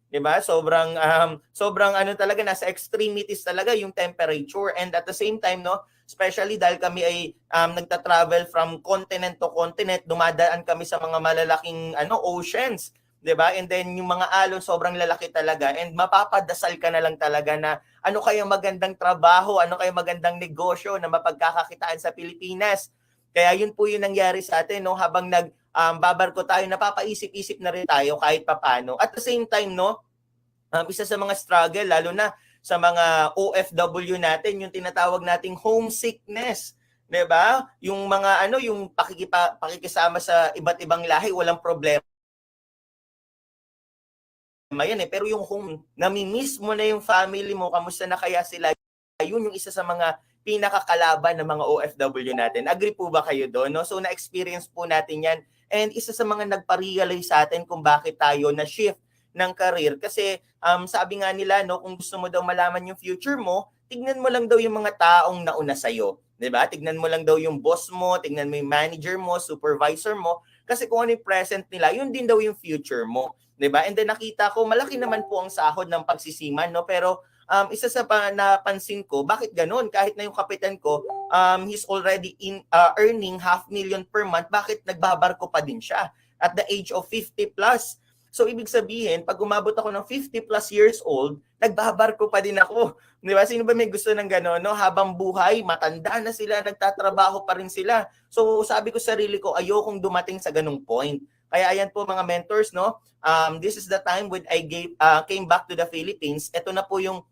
'di ba? Sobrang ano talaga, nasa extremities talaga yung temperature, and at the same time, no, especially dahil kami ay nagta-travel from continent to continent, dumadaan kami sa mga malalaking oceans, 'di ba? And then yung mga alon sobrang lalaki talaga, and mapapadasal ka na lang talaga na ano kaya magandang trabaho, ano kaya magandang negosyo na mapagkakakitaan sa Pilipinas. Kaya yun po yung nangyari sa atin, no, habang babarko tayo, napapaisip-isip na rin tayo kahit papano. At the same time, no, isa sa mga struggle, lalo na sa mga OFW natin, yung tinatawag nating homesickness. 'Di ba? Yung mga yung pakikisama sa iba't ibang lahi, walang problema yan eh. Pero yung home, nami-miss mo na yung family mo, kamusta na kaya sila? Yun yung isa sa mga pinakakalaban ng mga OFW natin. Agree po ba kayo doon? No? So na-experience po natin yan. And isa sa mga nagpa-realize sa atin kung bakit tayo na-shift ng career. Kasi sabi nga nila, no, kung gusto mo daw malaman yung future mo, tignan mo lang daw yung mga taong nauna sa'yo. 'Di ba? Tignan mo lang daw yung boss mo, tignan mo yung manager mo, supervisor mo. Kasi kung ano yung present nila, yun din daw yung future mo. 'Di ba? And then nakita ko, malaki naman po ang sahod ng pagsisiman, no? Pero isa sa napansin ko, bakit ganun? Kahit na yung kapitan ko, he's already earning 500,000 per month, bakit nagbabarko pa din siya at the age of 50 plus? So ibig sabihin, pag umabot ako ng 50 plus years old, nagbabarko pa din ako. Di ba? Sino ba may gusto ng gano'n? No? Habang buhay, matanda na sila, nagtatrabaho pa rin sila. So sabi ko sa sarili ko, ayokong dumating sa ganung point. Kaya ayan po mga mentors, no? This is the time when I came back to the Philippines. Ito na po yung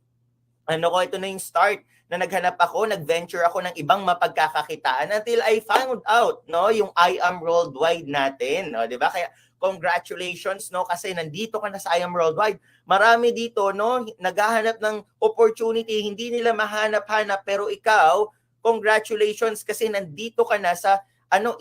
ito na yung start na naghanap ako, nag-venture ako ng ibang mapagkakakitaan until I found out, no, yung I Am Worldwide natin, no, 'di ba? Kaya congratulations, no, kasi nandito ka na sa I Am Worldwide. Marami dito, no, naghahanap ng opportunity, hindi nila mahanap-hanap, pero ikaw, congratulations kasi nandito ka na sa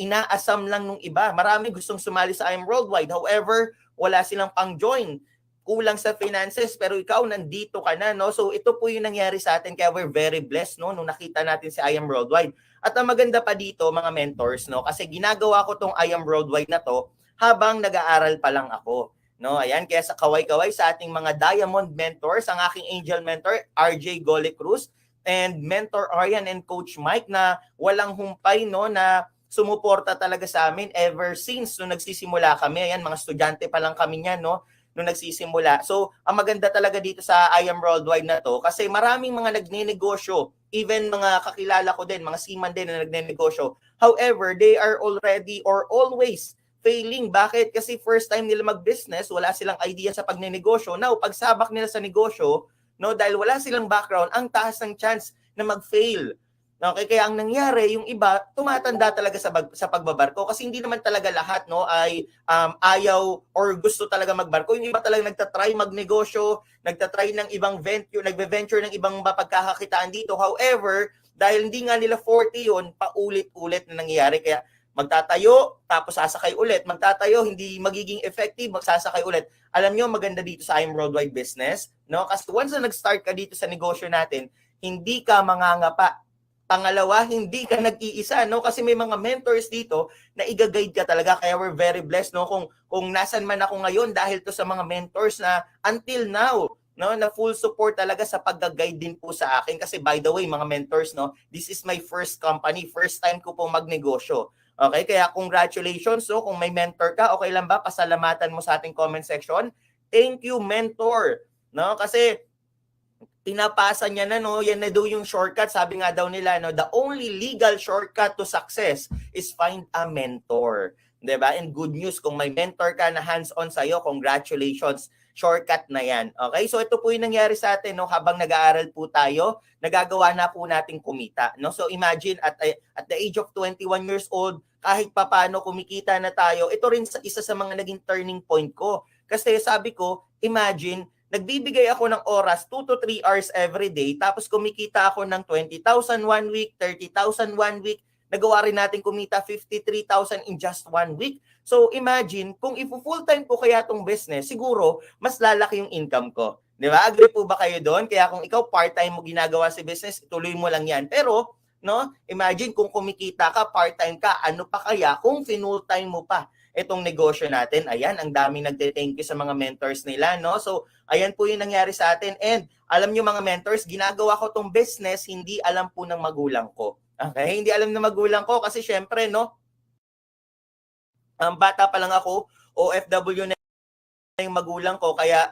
inaasam lang nung iba. Marami gustong sumali sa I Am Worldwide. However, wala silang pang-join, kulang sa finances, pero ikaw nandito ka na, no? So ito po yung nangyari sa atin, kaya we're very blessed, no, nung nakita natin si I Am Worldwide. At ang maganda pa dito, mga mentors, no, kasi ginagawa ko tong I Am Worldwide na to habang nag-aaral pa lang ako, no? Ayan, kaya sa kaway-kaway sa ating mga diamond mentors, ang aking angel mentor RJ Gole Cruz and mentor Arian and Coach Mike, na walang humpay, no, na sumuporta talaga sa amin ever since nung nagsisimula kami. Ayan, mga estudyante pa lang kami niyan, no, nung nagsisimula. So, ang maganda talaga dito sa I Am Worldwide na to, kasi maraming mga nagnenegosyo, even mga kakilala ko din, mga seaman din na nagnenegosyo. However, they are already or always failing. Bakit? Kasi first time nila mag-business, wala silang idea sa pagnenegosyo. Now, pagsabak nila sa negosyo, no, dahil wala silang background, ang taas ng chance na mag-fail. Okay, kaya ang nangyari, yung iba tumatanda talaga sa pagbabarko, kasi hindi naman talaga lahat, no, ay ayaw or gusto talaga magbarko. Yung iba talaga nagtatry magnegosyo, nagtatry ng ibang nagbe-venture ng ibang mapagkakakitaan dito. However, dahil hindi nga nila 40 yun, paulit-ulit na nangyayari. Kaya magtatayo, tapos sasakay ulit. Magtatayo, hindi magiging effective, magsasakay ulit. Alam nyo, maganda dito sa I'm Worldwide Business, no? Kasi once na nag-start ka dito sa negosyo natin, hindi ka mangangapa. Pangalawa, hindi ka nag-iisa, no? Kasi may mga mentors dito na i-guide ka talaga. Kaya we're very blessed, no? Kung nasan man ako ngayon, dahil to sa mga mentors na until now, no, na full support talaga sa pag-guide din po sa akin. Kasi by the way, mga mentors, no, this is my first company, first time ko po magnegosyo. Okay, kaya congratulations, no? Kung may mentor ka, okay lang ba? Pasalamatan mo sa ating comment section. Thank you, mentor. No? Kasi pinapasa niya na, no, yan na daw yung shortcut. Sabi nga daw nila, no, the only legal shortcut to success is find a mentor. 'Di ba? And good news, kung may mentor ka na hands-on sa'yo, congratulations, shortcut na yan. Okay? So ito po yung nangyari sa atin, no, habang nag-aaral po tayo, nagagawa na po nating kumita, no? So imagine at the age of 21 years old, kahit papaano kumikita na tayo. Ito rin isa sa mga naging turning point ko. Kasi sabi ko, imagine, nagbibigay ako ng oras 2 to 3 hours every day, tapos kumikita ako ng 20,000 one week, 30,000 one week, nagawa rin natin kumita 53,000 in just 1 week. So imagine, kung full-time ko kaya itong business, siguro mas lalaki yung income ko. Di ba? Agree po ba kayo doon? Kaya kung ikaw part-time mo ginagawa si business, tuloy mo lang yan. Pero, no, imagine kung kumikita ka, part-time ka, ano pa kaya kung full-time mo pa? itong negosyo natin. Ayan, ang daming nagte-thank you sa mga mentors nila, no? So, ayan po yung nangyari sa atin. And alam nyo mga mentors, ginagawa ko tong business, hindi alam po ng magulang ko. Okay? Hindi alam ng magulang ko kasi syempre, no? Bata pa lang ako, OFW na yung magulang ko, kaya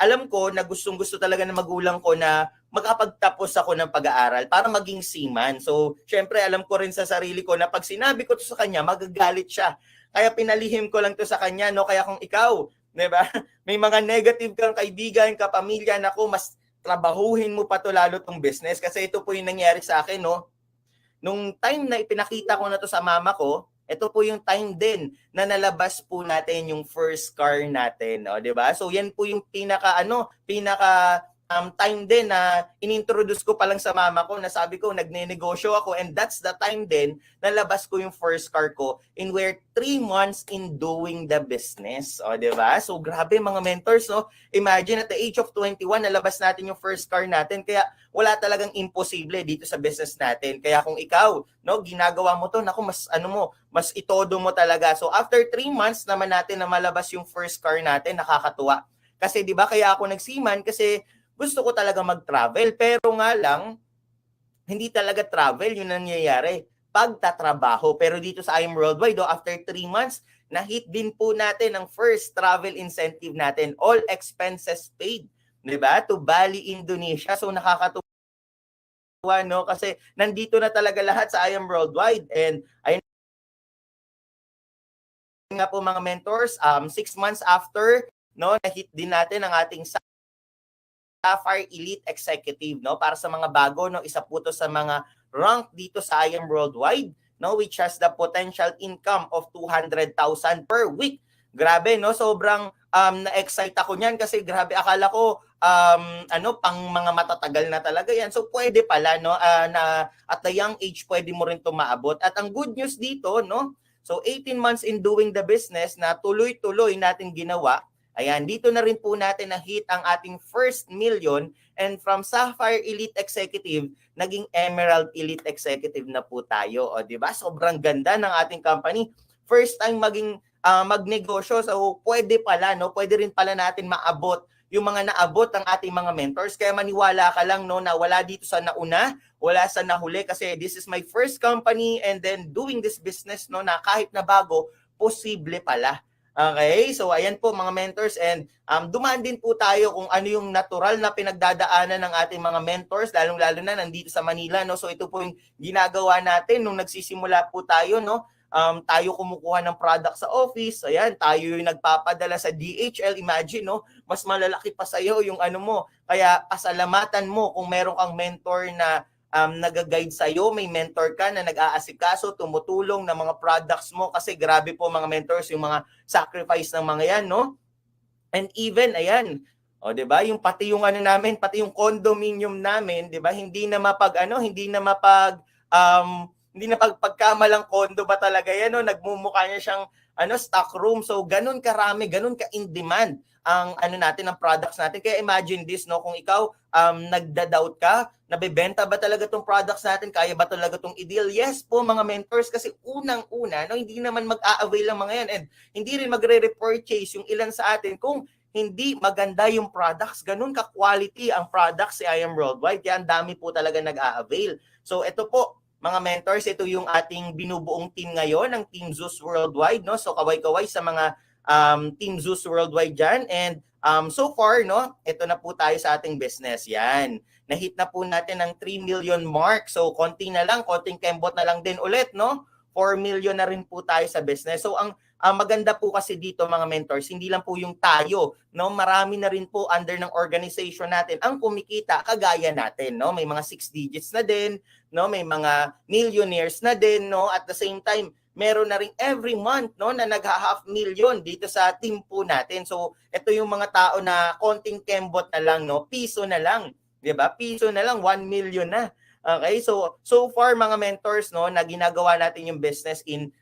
alam ko na gustong-gusto talaga ng magulang ko na makapagtapos ako ng pag-aaral para maging seaman. So, syempre alam ko rin sa sarili ko na pag sinabi ko to sa kanya, magagalit siya. Kaya pinalihim ko lang to sa kanya, no? Kaya kung ikaw, 'di ba? May mga negative kang kaibigan, kapamilya, nako, mas trabahuhin mo pa to lalo tong business kasi ito po yung nangyari sa akin, no? Nung time na ipinakita ko na to sa mama ko, ito po yung time din na nalabas po natin yung first car natin, no, 'di ba? So yan po yung pinaka time din na inintroduce ko pa lang sa mama ko na sabi ko nagnenegosyo ako, and that's the time din nalabas ko yung first car ko in where 3 months in doing the business. O, 'di ba? So grabe mga mentors, no? Imagine at the age of 21 nalabas natin yung first car natin, kaya wala talagang imposible dito sa business natin. Kaya kung ikaw, no, ginagawa mo to, naku, mas itodo mo talaga. So after 3 months naman natin na malabas yung first car natin, nakakatuwa. Kasi 'di ba kaya ako nagsiman kasi gusto ko talaga mag-travel, pero nga lang hindi talaga travel yung nangyayari, pagtatrabaho. Pero dito sa I Am Worldwide, after 3 months, na-hit din po natin ang first travel incentive natin, all expenses paid, 'di ba? To Bali, Indonesia. So nakakatuwa, no, kasi nandito na talaga lahat sa I Am Worldwide. And ayun nga po mga mentors, 6 months after, no, na-hit din natin ang ating Sapphire Elite Executive, no? Para sa mga bago, no, isa po to sa mga rank dito sa I Am Worldwide, no, which has the potential income of 200,000 per week. Grabe, no? Sobrang na-excite ako niyan kasi grabe, akala ko pang mga matatagal na talaga yan. So pwede pala, no, na at the young age pwede mo rin 'to maabot. At ang good news dito, no? So 18 months in doing the business na tuloy-tuloy natin ginawa. Ayan, dito na rin po natin na-hit ang ating first million, and from Sapphire Elite Executive, naging Emerald Elite Executive na po tayo. O, 'di ba? Sobrang ganda ng ating company. First time magnegosyo, so pwede pala, no? Pwede rin pala natin maabot yung mga naabot ng ating mga mentors. Kaya maniwala ka lang, no, na wala dito sa nauna, wala sa nahuli, kasi this is my first company, and then doing this business, no, na kahit na bago, posible pala. Okay, so ayan po mga mentors, and dumaan din po tayo kung ano yung natural na pinagdadaanan ng ating mga mentors, lalong-lalo na nandito sa Manila, no. So ito po yung ginagawa natin nung nagsisimula po tayo, no. Tayo kumukuha ng product sa office, ayan, tayo yung nagpapadala sa DHL, imagine, no, mas malalaki pa sa iyo yung ano mo. Kaya pasalamatan mo kung meron kang mentor na nag-guide sa'yo, may mentor ka na nag-aasikaso, tumutulong ng mga products mo, kasi grabe po mga mentors, yung mga sacrifice ng mga yan, no? And even, ayan, o, 'di ba? Yung pati yung ano namin, pati yung condominium namin, 'di ba? Hindi na pagkamalang condo ba talaga yan, no? Nagmumukha niya siyang stock room. So ganun karami, ganun ka in demand ang natin, ang products natin. Kaya imagine this, no, kung ikaw nagda-doubt ka, nabebenta ba talaga tong products natin? Kaya ba talaga tong i-deal? Yes po mga mentors, kasi unang-una, no, hindi naman mag-a-avail ang mga yan, and hindi rin magre-repurchase yung ilan sa atin kung hindi maganda yung products. Ganun ka-quality ang products si I Am Worldwide. Kaya ang dami po talaga nag-a-avail. So ito po, mga mentors, ito yung ating binubuong team ngayon, ng Team Zeus Worldwide, no? So kaway-kaway sa mga Team Zeus Worldwide dyan. And so far, no, ito na po tayo sa ating business. Yan. Na-hit na po natin ang 3 million mark. So konting kembot na lang din ulit, no? 4 million na rin po tayo sa business. So ang maganda po kasi dito mga mentors, hindi lang po yung tayo, no? Marami na rin po under ng organization natin ang kumikita kagaya natin, no? May mga 6 digits na din, no? May mga millionaires na din, no? At the same time, meron na rin every month, no, na nagha-half million dito sa team po natin. So ito yung mga tao na konting kembot na lang, no? Piso na lang, 'di ba? Piso na lang, 1 million na. Okay? So far mga mentors, no, na ginagawa natin yung business in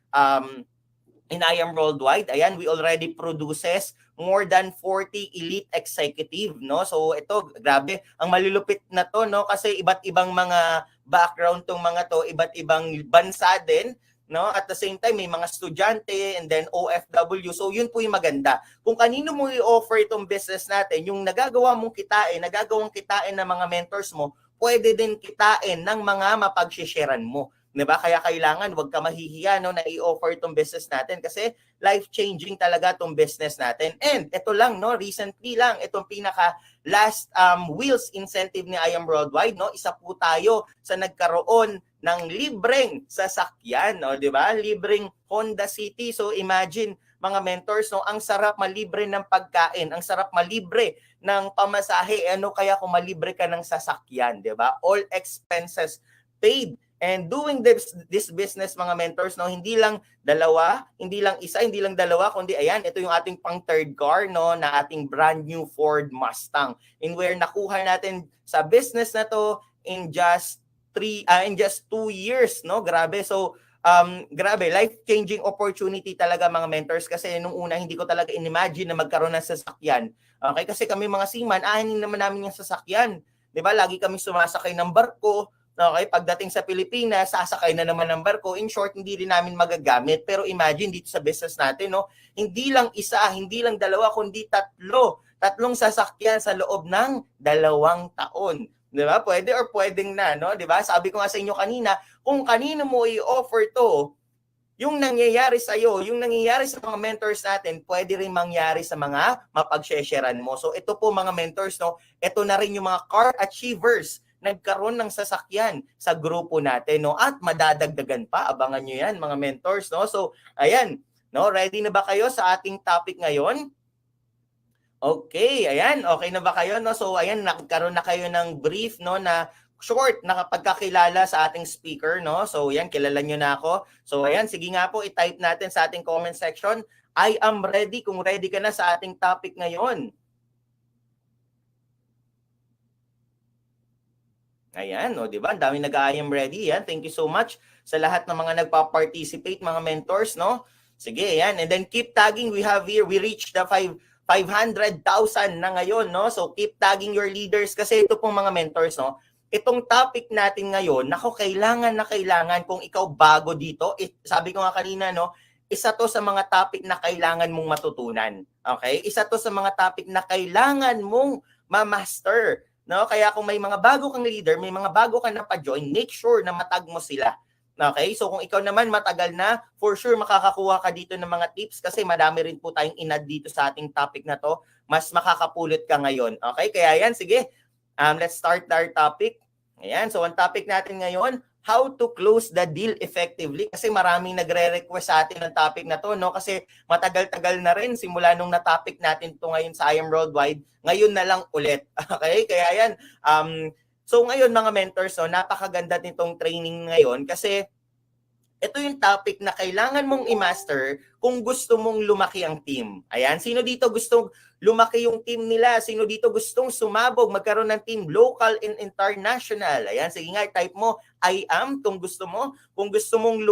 I Am Worldwide, ayan, we already produces more than 40 elite executive, no? So ito, grabe, ang malulupit na to, no, kasi iba't ibang mga background tong mga to, iba't ibang bansa din, no? At the same time, may mga estudyante and then OFW. So yun po yung maganda. Kung kanino mo i-offer itong business natin, yung nagagawang kitain ng mga mentors mo, pwede din kitain ng mga mapag-sharean mo. 'Di ba? Kaya kailangan wag ka mahihiya no na i-offer itong business natin kasi life-changing talaga itong business natin. And ito lang no, recently lang itong pinaka last wheels incentive ni I Am Worldwide no, isa po tayo sa nagkaroon ng libreng sasakyan, no, 'di ba? Libreng Honda City. So imagine mga mentors no, ang sarap malibre ng pagkain, ang sarap malibre ng pamasahe, ano kaya kung malibre ka ng sasakyan, 'di ba? All expenses paid. And doing this business mga mentors no, hindi lang dalawa, hindi lang isa, hindi lang dalawa, kundi ayan, ito yung ating pang third car no na ating brand new Ford Mustang. In where nakuha natin sa business na to in just 2 years no. Grabe. So grabe, life-changing opportunity talaga mga mentors kasi nung una hindi ko talaga inimagine na magkaroon ng sasakyan. Okay, kasi kami mga seaman, ahanin naman namin yung sasakyan. 'Di ba? Lagi kami sumasakay ng barko. Okay, pagdating sa Pilipinas, sasakay na naman ng barko. In short, hindi rin namin magagamit. Pero imagine dito sa business natin, no, hindi lang isa, hindi lang dalawa, kundi tatlong sasakyan sa loob ng 2 taon. 'Di ba? Pwede or pwedeng na, no? 'Di ba? Sabi ko nga sa inyo kanina, kung kanino mo i-offer 'to, yung nangyayari sa iyo, yung nangyayari sa mga mentors natin, pwede rin mangyari sa mga mapag-sharean mo. So ito po mga mentors, no, ito na rin yung mga car achievers nagkaroon ng sasakyan sa grupo natin, no, at madadagdagan pa. Abangan nyo yan mga mentors, no. So ayan, no, ready na ba kayo sa ating topic ngayon? Okay, ayan, okay na ba kayo, no? So ayan, nagkaroon na kayo ng brief, no, na short na pagkakilala sa ating speaker, no? So ayan, kilala nyo na ako. So ayan, sige nga po, i-type natin sa ating comment section, I am ready, kung ready ka na sa ating topic ngayon. Ayan, o, di ba? Ang daming nag-I am ready. Yan. Thank you so much sa lahat ng mga nagpa-participate, mga mentors, no? Sige, yan. And then keep tagging. We reached the 500,000 na ngayon, no? So keep tagging your leaders kasi ito pong mga mentors, no? Itong topic natin ngayon, nako, kailangan kung ikaw bago dito, sabi ko nga kanina, no? Isa to sa mga topic na kailangan mong matutunan. Okay? Isa to sa mga topic na kailangan mong ma-master. No, kaya kung may mga bago kang leader, may mga bago ka na pa-join, make sure na matag mo sila. Okay? So kung ikaw naman matagal na, for sure makakakuha ka dito ng mga tips kasi madami rin po tayong inad dito sa ating topic na to. Mas makakapulot ka ngayon. Okay? Kaya yan, sige. Let's start our topic. Ayan, so ang topic natin ngayon, how to close the deal effectively. Kasi maraming nagre-request sa atin ng topic na to, no? Kasi matagal-tagal na rin simula nung na-topic natin to ngayon sa I Am Worldwide. Ngayon na lang ulit. Okay? Kaya yan. So ngayon mga mentors, no, napakaganda nitong training ngayon kasi ito yung topic na kailangan mong i-master kung gusto mong lumaki ang team. Ayan, sino dito gustong lumaki yung team nila? Sino dito gustong sumabog, magkaroon ng team local and international? Ayan, sige nga, type mo, I am, kung gusto mo. Kung gusto mong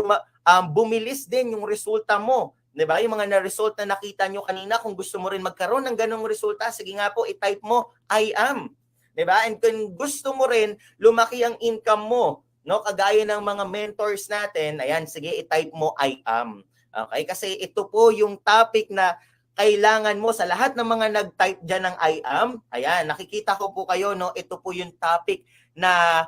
bumilis din yung resulta mo. 'Di ba? Yung mga na-result na nakita nyo kanina, kung gusto mo rin magkaroon ng ganong resulta, sige nga po, i-type mo, I am. 'Di ba? And kung gusto mo rin lumaki ang income mo, no, kagaya ng mga mentors natin, ayan, sige, i-type mo I am. Okay? Kasi ito po yung topic na kailangan mo sa lahat ng mga nag-type dyan ng I am. Ayan, nakikita ko po kayo, no, ito po yung topic na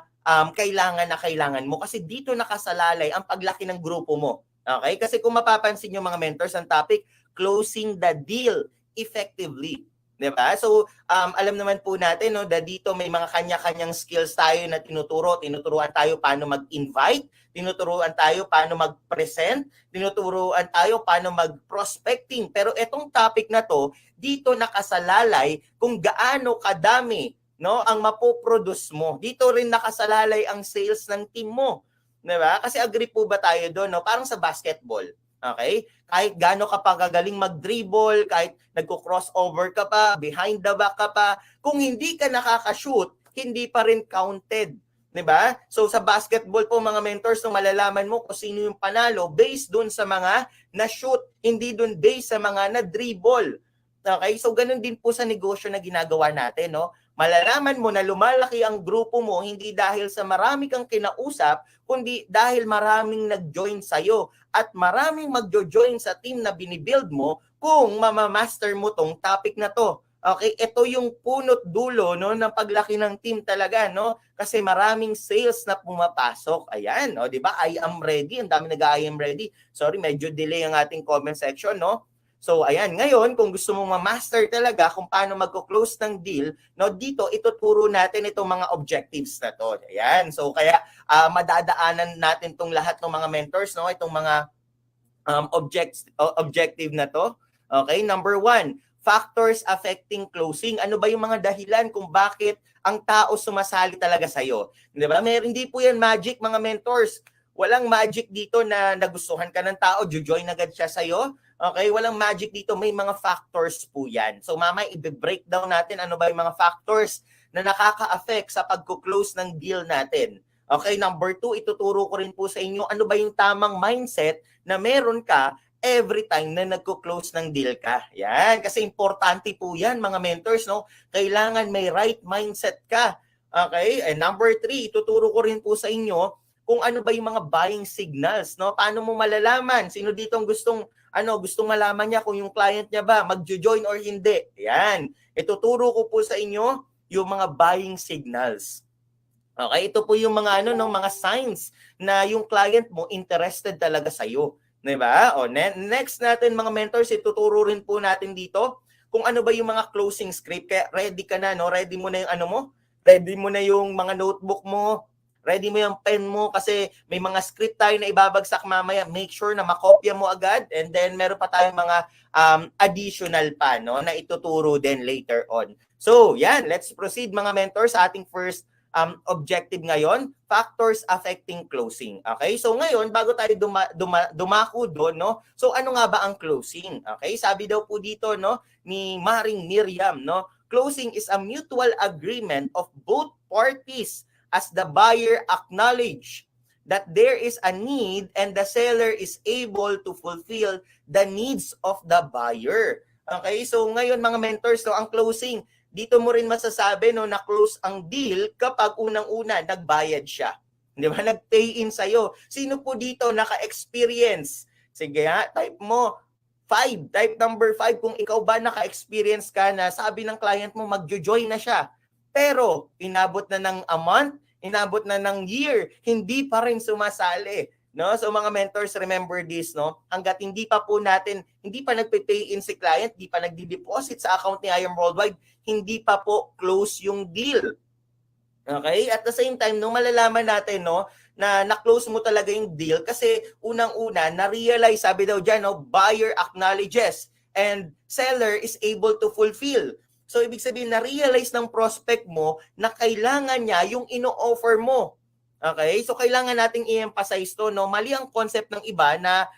kailangan mo. Kasi dito nakasalalay ang paglaki ng grupo mo. Okay? Kasi kung mapapansin nyo mga mentors, ang topic, closing the deal effectively. 'Di ba? So, alam naman po natin, no, that dito may mga kanya-kanyang skills tayo na tinuturuan tayo paano mag-invite, tinuturuan tayo paano mag-present, tinuturuan tayo paano mag-prospecting. Pero etong topic na to, dito nakasalalay kung gaano kadami, no, ang mapoproduce mo. Dito rin nakasalalay ang sales ng team mo. 'Di ba? Kasi agree po ba tayo doon, no? Parang sa basketball. Okay? Kahit gaano ka pa gagaling mag-dribble, kahit nagko-crossover ka pa, behind the back ka pa, kung hindi ka nakaka-shoot, hindi pa rin counted. 'Di ba? So sa basketball po mga mentors, so malalaman mo kung sino yung panalo based dun sa mga na-shoot, hindi dun based sa mga na-dribble. Okay? So ganun din po sa negosyo na ginagawa natin, no? Malalaman mo na lumalaki ang grupo mo hindi dahil sa marami kang kinausap, kundi dahil maraming nag-join sa'yo at maraming magjo-join sa team na binibuild mo kung mamamaster mo tong topic na to. Okay, ito yung punot dulo, no, ng paglaki ng team talaga, no? Kasi maraming sales na pumapasok. Ayan, o, di ba? I am ready. Ang dami nag-I am ready. Sorry, medyo delay ang ating comment section, no? So, ayan, ngayon, kung gusto mong ma-master talaga kung paano magko-close ng deal, no, dito ituturo natin itong mga objectives na to. Ayan, so kaya madadaanan natin tong lahat ng mga mentors, no, itong mga objective na to. Okay, number 1, factors affecting closing. Ano ba yung mga dahilan kung bakit ang tao sumasali talaga sa'yo? Di ba? Hindi po yan magic, mga mentors. Walang magic dito na nagustuhan ka ng tao, join agad siya sa'yo. Okay, walang magic dito, may mga factors po yan. So mamaya i-breakdown natin ano ba yung mga factors na nakaka-affect sa pagko-close ng deal natin. Okay, number 2, ituturo ko rin po sa inyo ano ba yung tamang mindset na meron ka every time na nagko-close ng deal ka. Yan, kasi importante po yan mga mentors, no? Kailangan may right mindset ka. Okay, and number 3, ituturo ko rin po sa inyo kung ano ba yung mga buying signals, no? Paano mo malalaman sino dito ang gustong malaman niya kung yung client niya ba magjo-join or hindi. Yan. Ituturo ko po sa inyo yung mga buying signals. Okay, ito po yung mga mga signs na yung client mo interested talaga sa iyo, 'di ba? O next natin mga mentors, ituturo rin po natin dito kung ano ba yung mga closing script. Kaya ready ka na, no? Ready mo na yung ready mo na yung mga notebook mo, ready mo yung pen mo kasi may mga script tayo na ibabagsak mamaya. Make sure na makopya mo agad, and then meron pa tayong mga additional pa, no, na ituturo din later on. So, yan, let's proceed mga mentors sa ating first objective ngayon, factors affecting closing. Okay? So ngayon, bago tayo dumako doon, no? So ano nga ba ang closing? Okay? Sabi daw po dito, no, ni Maring Miriam, no? Closing is a mutual agreement of both parties as the buyer acknowledge that there is a need and the seller is able to fulfill the needs of the buyer. Okay? So ngayon mga mentors, no, ang closing, dito mo rin masasabi, no, na close ang deal kapag unang-una nagbayad siya. Di ba? Nag-pay in sa'yo. Sino po dito naka-experience? Sige ha, type mo 5. Type number 5 kung ikaw ba naka-experience ka na sabi ng client mo magjo-join na siya. Pero inabot na ng a month, inabot na ng year, hindi pa rin sumasali. No? So mga mentors, remember this, no? Hangga't hindi pa nagpe-pay in si client, hindi pa nagdi-deposit sa account ni I Am Worldwide, hindi pa po close yung deal. Okay? At the same time, no, malalaman natin, no, na na-close mo talaga yung deal kasi unang-una, na-realize, sabi daw dyan, no, buyer acknowledges and seller is able to fulfill. So, ibig sabihin, na-realize ng prospect mo na kailangan niya yung ino-offer mo. Okay? So, kailangan nating i-emphasize to, no? Mali ang concept ng iba na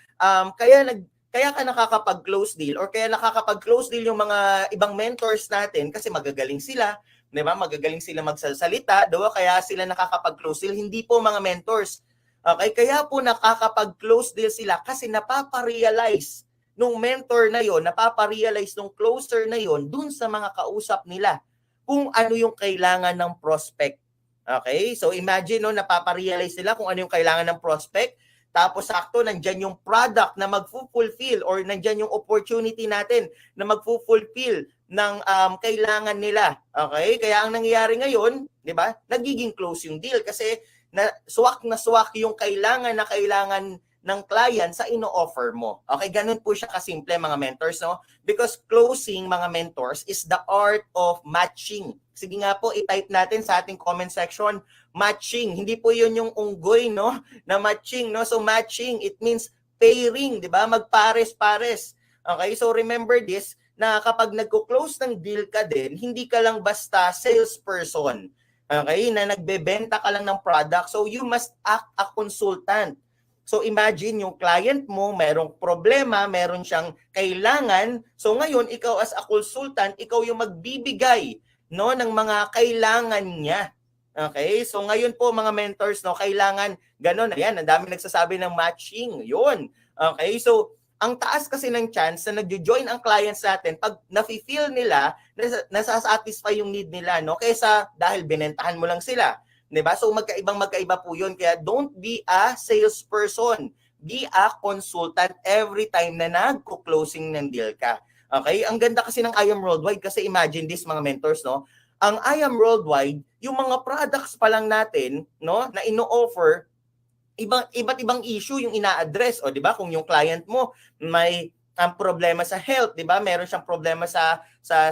kaya ka nakakapag-close deal or kaya nakakapag-close deal yung mga ibang mentors natin kasi magagaling sila, 'di ba? Magagaling sila magsasalita, daw kaya sila nakakapag-close deal. Hindi po mga mentors. Okay? Kaya po nakakapag-close deal sila kasi napaparealize nung mentor na yon, napaparealize nung closer na yon dun sa mga kausap nila kung ano yung kailangan ng prospect. Okay? So imagine, no, napaparealize nila kung ano yung kailangan ng prospect, tapos sakto nandyan yung product na mag-fulfill or nandyan yung opportunity natin na mag-fulfill ng kailangan nila. Okay? Kaya ang nangyayari ngayon, di ba, nagiging close yung deal kasi swak yung kailangan ng client sa ino-offer mo. Okay, ganun po siya kasimple mga mentors, no? Because closing, mga mentors, is the art of matching. Sige nga po, i-type natin sa ating comment section, matching. Hindi po yun yung unggoy, no? Na matching, no? So matching, it means pairing, di ba? Magpares-pares. Okay, so remember this, na kapag nagko-close ng deal ka din, hindi ka lang basta salesperson. Okay, na nagbebenta ka lang ng product. So you must act a consultant. So imagine yung client mo, merong problema, meron siyang kailangan. So ngayon, ikaw as a consultant, ikaw yung magbibigay, no, ng mga kailangan niya. Okay? So ngayon po mga mentors, no, kailangan ganun. Ayan, ang dami nagsasabi ng matching. 'Yun. Okay? So ang taas kasi ng chance na nagjo-join ang clients natin pag nafi-feel nila na nasa-satisfy yung need nila, no? Kaysa dahil binentahan mo lang sila, 'di ba? So magkaiba po 'yun. Kaya don't be a salesperson. Be a consultant every time na nagko-closing ng deal ka. Okay? Ang ganda kasi ng I Am Worldwide kasi imagine this mga mentors, no? Ang I Am Worldwide, yung mga products pa lang natin, no, na ino-offer, iba't ibang issue yung ina-address, o 'di ba? Kung yung client mo may problema sa health, 'di ba? Meron siyang problema sa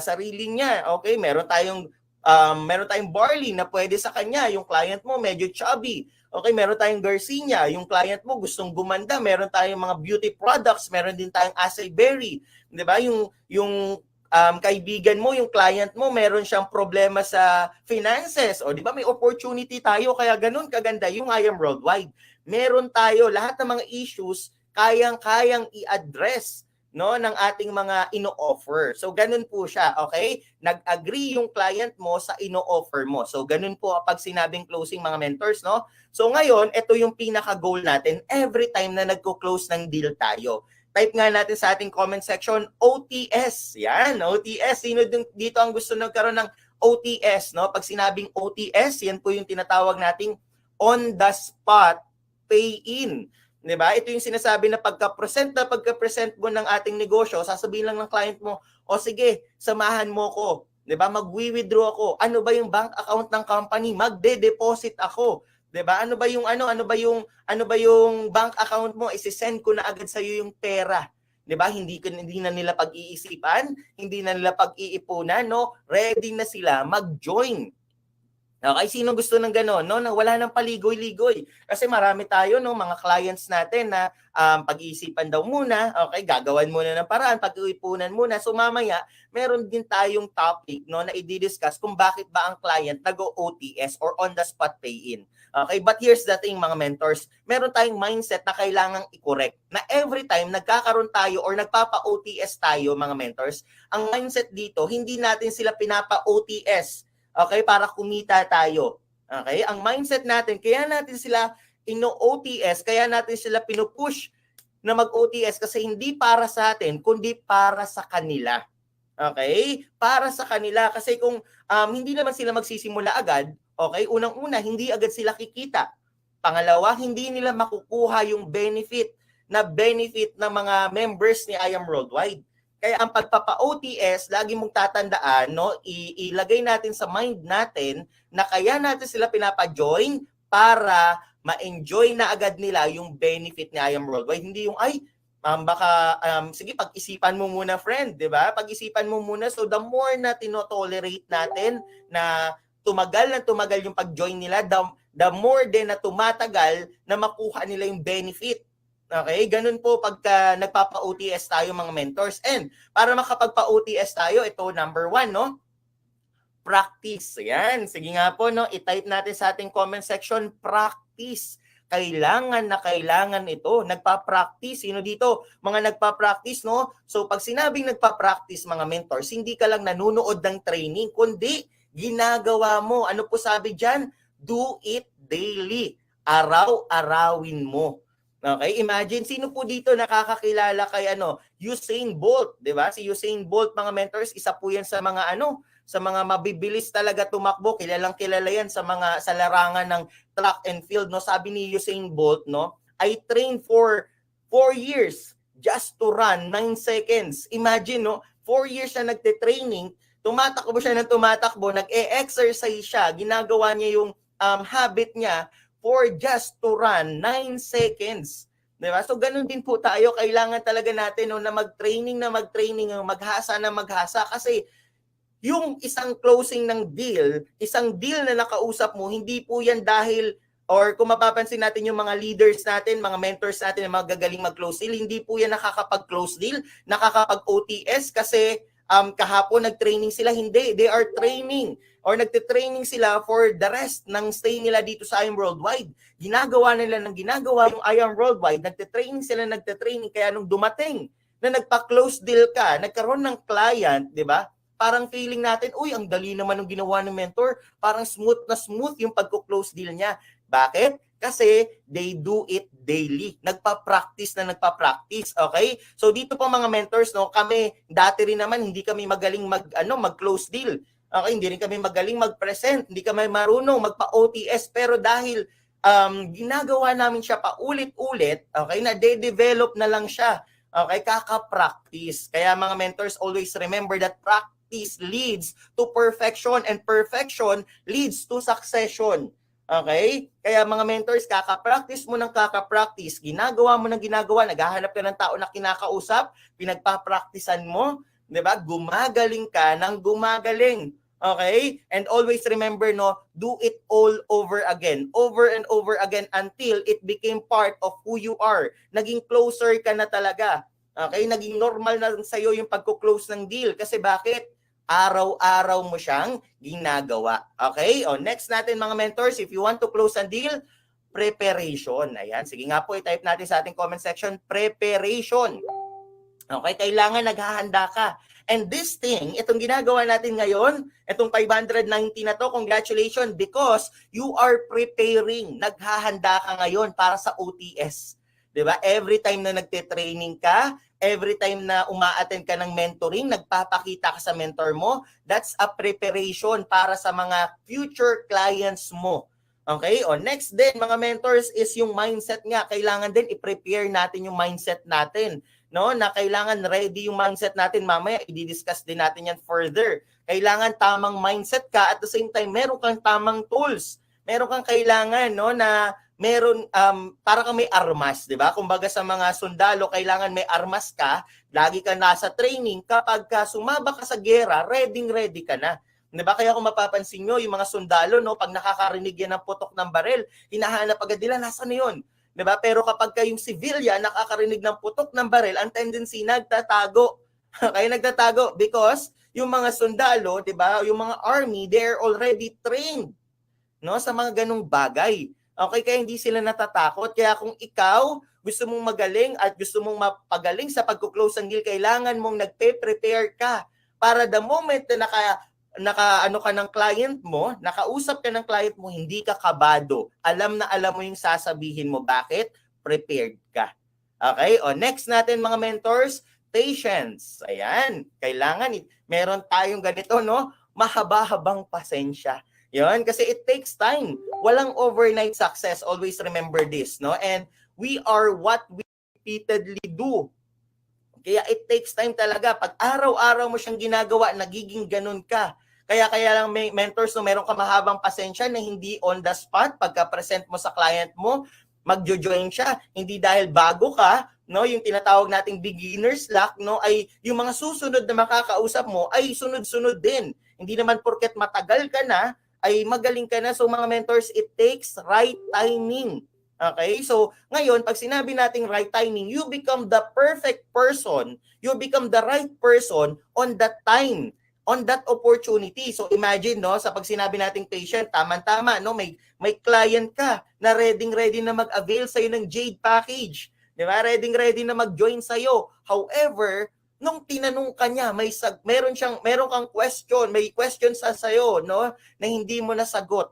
sarili niya. Okay, meron tayong barley na pwede sa kanya. Yung client mo medyo chubby. Okay, meron tayong Garcinia. Yung client mo gustong gumanda. Meron tayong mga beauty products. Meron din tayong acai berry. 'Di ba? Yung kaibigan mo, yung client mo, meron siyang problema sa finances. O, di ba, may opportunity tayo, kaya ganun kaganda yung I Am Worldwide. Meron tayo lahat ng mga issues kayang-kayang i-address, no, ng ating mga ino-offer. So ganun po siya, okay? Nag-agree yung client mo sa ino-offer mo. So ganun po pag sinabing closing, mga mentors, no? So ngayon, ito yung pinaka-goal natin every time na nagko-close ng deal tayo. Type nga natin sa ating comment section, OTS. Yan, OTS. Sino dito ang gusto nagkaroon ng OTS, no? Pag sinabing OTS, yan po yung tinatawag nating on the spot pay-in. 'Di ba? Ito yung sinasabi na pagka-present mo ng ating negosyo, sasabihin lang ng client mo, o sige, samahan mo ko. 'Di ba? Mag-withdraw ako. Ano ba yung bank account ng company? Magde-deposit ako. 'Di ba? Ano ba yung bank account mo? Isi-send ko na agad sa iyo yung pera. 'Di ba? Hindi na nila pag-iisipan, hindi na nila pag-iipunan, no? Ready na sila mag-join. Okay, sino gusto ng gano'n, no? Na wala nang paligoy-ligoy. Kasi marami tayo, no, mga clients natin na pag-iisipan daw muna, okay, gagawan muna ng paraan, pag-iipunan muna. So mamaya, meron din tayong topic, no, na i-discuss kung bakit ba ang client nag-OTS or on the spot pay-in. Okay, but here's the thing, mga mentors, meron tayong mindset na kailangang i-correct. Na every time nagkakaroon tayo or nagpapa-OTS tayo, mga mentors, ang mindset dito, hindi natin sila pinapa-OTS. Okay, para kumita tayo. Okay? Ang mindset natin, kaya natin sila ino-OTS, kaya natin sila pinupush na mag-OTS kasi hindi para sa atin, kundi para sa kanila. Okay? Para sa kanila. Kasi kung hindi naman sila magsisimula agad, okay, unang-una, hindi agad sila kikita. Pangalawa, hindi nila makukuha yung benefit ng mga members ni I Am Worldwide. Kaya ang pagpapa-OTS, lagi mong tatandaan, no, ilagay natin sa mind natin na kaya natin sila pinapa-join para ma-enjoy na agad nila yung benefit ni I Am Worldwide. Hindi yung, sige, pag-isipan mo muna, friend, di ba? Pag-isipan mo muna. So the more na tinotolerate natin na tumagal yung pag-join nila, the more din na tumatagal na makuha nila yung benefit. Okay, ganun po pagka nagpapa-OTS tayo, mga mentors. And para makapagpa-OTS tayo, ito number 1, no? Practice. Yan. Sige nga po, no? I-type natin sa ating comment section, practice. Kailangan ito. Nagpa-practice. Sino dito? Mga nagpa-practice, no? So pag sinabing nagpa-practice, mga mentors, hindi ka lang nanonood ng training, kundi ginagawa mo. Ano po sabi dyan? Do it daily. Araw-arawin mo. Okay, imagine sino po dito nakakakilala kay Usain Bolt, 'di ba? Si Usain Bolt, mga mentors, isa po 'yan sa mga sa mga mabibilis talaga tumakbo. Kilalang kilala 'yan sa larangan ng track and field, no? Sabi ni Usain Bolt, no, I trained for 4 years just to run 9 seconds. Imagine, no, 4 years siya nagte-training, tumatakbo siya ng tumatakbo, nag-e-exercise siya, ginagawa niya yung habit niya for just to run 9 seconds. Diba? So ganun din po tayo, kailangan talaga natin na mag-training, maghasa kasi yung isang closing ng deal, isang deal na nakausap mo, hindi po yan dahil, or kung mapapansin natin yung mga leaders natin, mga mentors natin na magagaling mag-close deal, hindi po yan nakakapag-close deal, nakakapag-OTS kasi kahapon nag-training sila. Hindi, they are training or nagte-training sila for the rest ng stay nila dito sa I Am Worldwide. Ginagawa nila yung I Am Worldwide, nagte-training. Kaya nung dumating na nagpa-close deal ka, nagkaroon ng client, di ba? Parang feeling natin, uy, ang dali naman ng ginawa ng mentor. Parang smooth yung pagko-close deal niya. Bakit? Kasi they do it daily. Nagpa-practice na nagpa-practice, okay? So dito po mga mentors, no, kami dati rin naman hindi kami magaling mag-close deal. Okay, hindi rin kami magaling mag-present, hindi kami marunong magpa-OTS, pero dahil ginagawa namin siya paulit-ulit, okay, na de-develop na lang siya. Okay, kaka-practice. Kaya mga mentors, always remember that practice leads to perfection and perfection leads to succession. Okay? Kaya mga mentors, kaka-practice mo ng kaka-practice, ginagawa mo ng ginagawa, naghahanap ka ng tao na kinakausap, pinagpa-practicean mo, 'di ba? Gumagaling ka ng gumagaling. Okay? And always remember, no, do it all over again, over and over again until it became part of who you are. Naging closer ka na talaga. Okay? Naging normal na sa iyo yung pagko-close ng deal. Kasi bakit? Araw-araw mo siyang ginagawa. Okay? O, next natin mga mentors, if you want to close a deal, preparation. Ayan, sige nga po, i-type natin sa ating comment section, preparation. Okay, kailangan naghahanda ka. And this thing, itong ginagawa natin ngayon, itong 590 na to, congratulations, because you are preparing. Naghahanda ka ngayon para sa OTS. Diba? Every time na nagte-training ka, every time na uma-attend ka ng mentoring, nagpapakita ka sa mentor mo, that's a preparation para sa mga future clients mo. Okay? O next din, mga mentors, is yung mindset nga. Kailangan din i-prepare natin yung mindset natin. No, na kailangan ready yung mindset natin. Mamaya i-discuss din natin yan further. Kailangan tamang mindset ka, at the same time meron kang tamang tools. Meron kang kailangan, no, na meron para kang may armas, 'di ba? Kumbaga sa mga sundalo, kailangan may armas ka, lagi ka nasa training, kapag sumaba ka sa giyera, ready ka na. 'Di ba? Kaya kung mapapansin nyo, yung mga sundalo, no, pag nakakarinig yan ng putok ng baril, hinahanap agad nila, nasaan na 'yon? 'Di ba? Pero kapag kayong civilian nakakarinig ng putok ng baril, ang tendency nagtatago. Kaya nagtatago because yung mga sundalo, 'di ba, yung mga army, they're already trained, no, sa mga ganung bagay. Okay, kaya hindi sila natatakot. Kaya kung ikaw gusto mong magaling at gusto mong mapagaling sa pagko-close ng deal, kailangan mong nagpe-prepare ka para the moment na naka ka ng client mo, nakausap ka ng client mo, hindi ka kabado. Alam na alam mo yung sasabihin mo. Bakit? Prepared ka. Okay? O next natin mga mentors, patience. Ayan. Kailangan, meron tayong ganito, no? Mahaba-habang pasensya. Yun, kasi it takes time. Walang overnight success. Always remember this, no? And we are what we repeatedly do. Kaya it takes time talaga. Pag araw-araw mo siyang ginagawa, nagiging ganun ka. Kaya lang may mentors, no, meron ka mahabang pasensya na hindi on the spot. Pagka-present mo sa client mo, magjo-join siya. Hindi dahil bago ka, no, yung tinatawag nating beginner's luck, no, ay yung mga susunod na makakausap mo ay sunod-sunod din. Hindi naman porket matagal ka na, ay magaling ka na. So mga mentors, it takes right timing. Okay? So ngayon, pag sinabi nating right timing, you become the perfect person. You become the right person on that time, on that opportunity. So imagine, no, sa pag sinabi nating patient, tama-tama, no, may client ka na ready na mag-avail sa iyo ng Jade package. 'Di ba? Ready na mag-join sa iyo. However, nung tinanong ka niya, meron kang question, may question sa sayo, no, na hindi mo nasagot.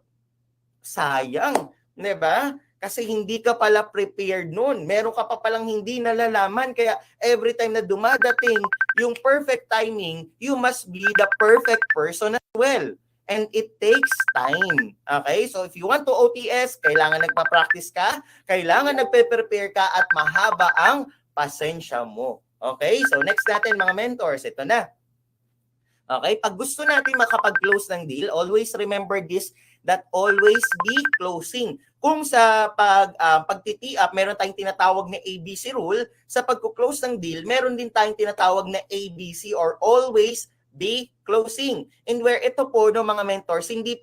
Sayang, 'di ba? Kasi hindi ka pala prepared noon. Meron ka pa palang hindi nalalaman. Kaya every time na dumadating yung perfect timing, you must be the perfect person as well. And it takes time. Okay? So if you want to OTS, kailangan nagpa-practice ka, kailangan nagpe-prepare ka, at mahaba ang pasensya mo. Okay? So next natin mga mentors, ito na. Okay? Pag gusto natin makapag-close ng deal, always remember this, that always be closing. Kung sa pag-tee up, meron tayong tinatawag na ABC rule, sa pag-close ng deal, meron din tayong tinatawag na ABC or always be closing. And where ito po, no, mga mentors, hindi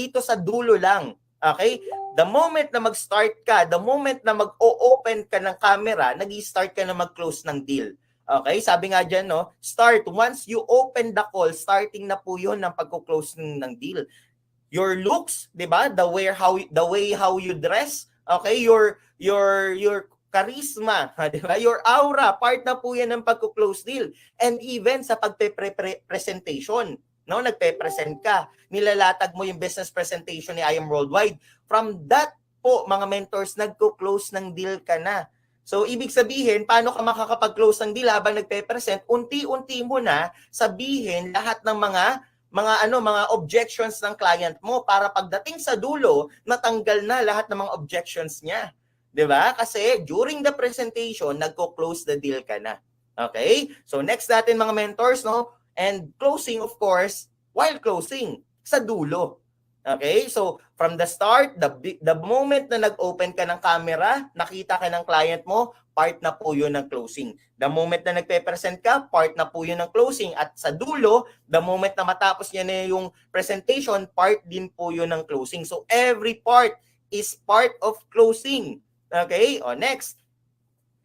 to sa dulo lang. Okay? The moment na mag-start ka, the moment na mag-o-open ka ng camera, nag-i-start ka na mag-close ng deal. Okay? Sabi nga dyan, no, start. Once you open the call, starting na po yun ng pagko-close ng deal. Your looks, 'di ba? The way how you dress, okay? Your charisma, 'di ba? Your aura, part na po 'yan ng pagko-close deal. And even sa pagpe-presentation, no? Nagpe-present ka, nilalatag mo yung business presentation ni I Am Worldwide. From that po mga mentors, nagko-close ng deal ka na. So, ibig sabihin, paano ka makakapag-close ng deal habang nagpe-present? Unti-unti mo na sabihin lahat ng mga objections ng client mo para pagdating sa dulo, natanggal na lahat ng mga objections niya. 'Di ba? Kasi during the presentation, nagko-close the deal ka na. Okay? So, next natin mga mentors, no? And closing, of course, while closing, sa dulo. Okay? So, from the start, the moment na nag-open ka ng camera, nakita ka ng client mo, part na po yun ng closing. The moment na nagpe-present ka, part na po yun ng closing. At sa dulo, the moment na matapos niya na yung presentation, part din po yun ng closing. So, every part is part of closing. Okay? O, next.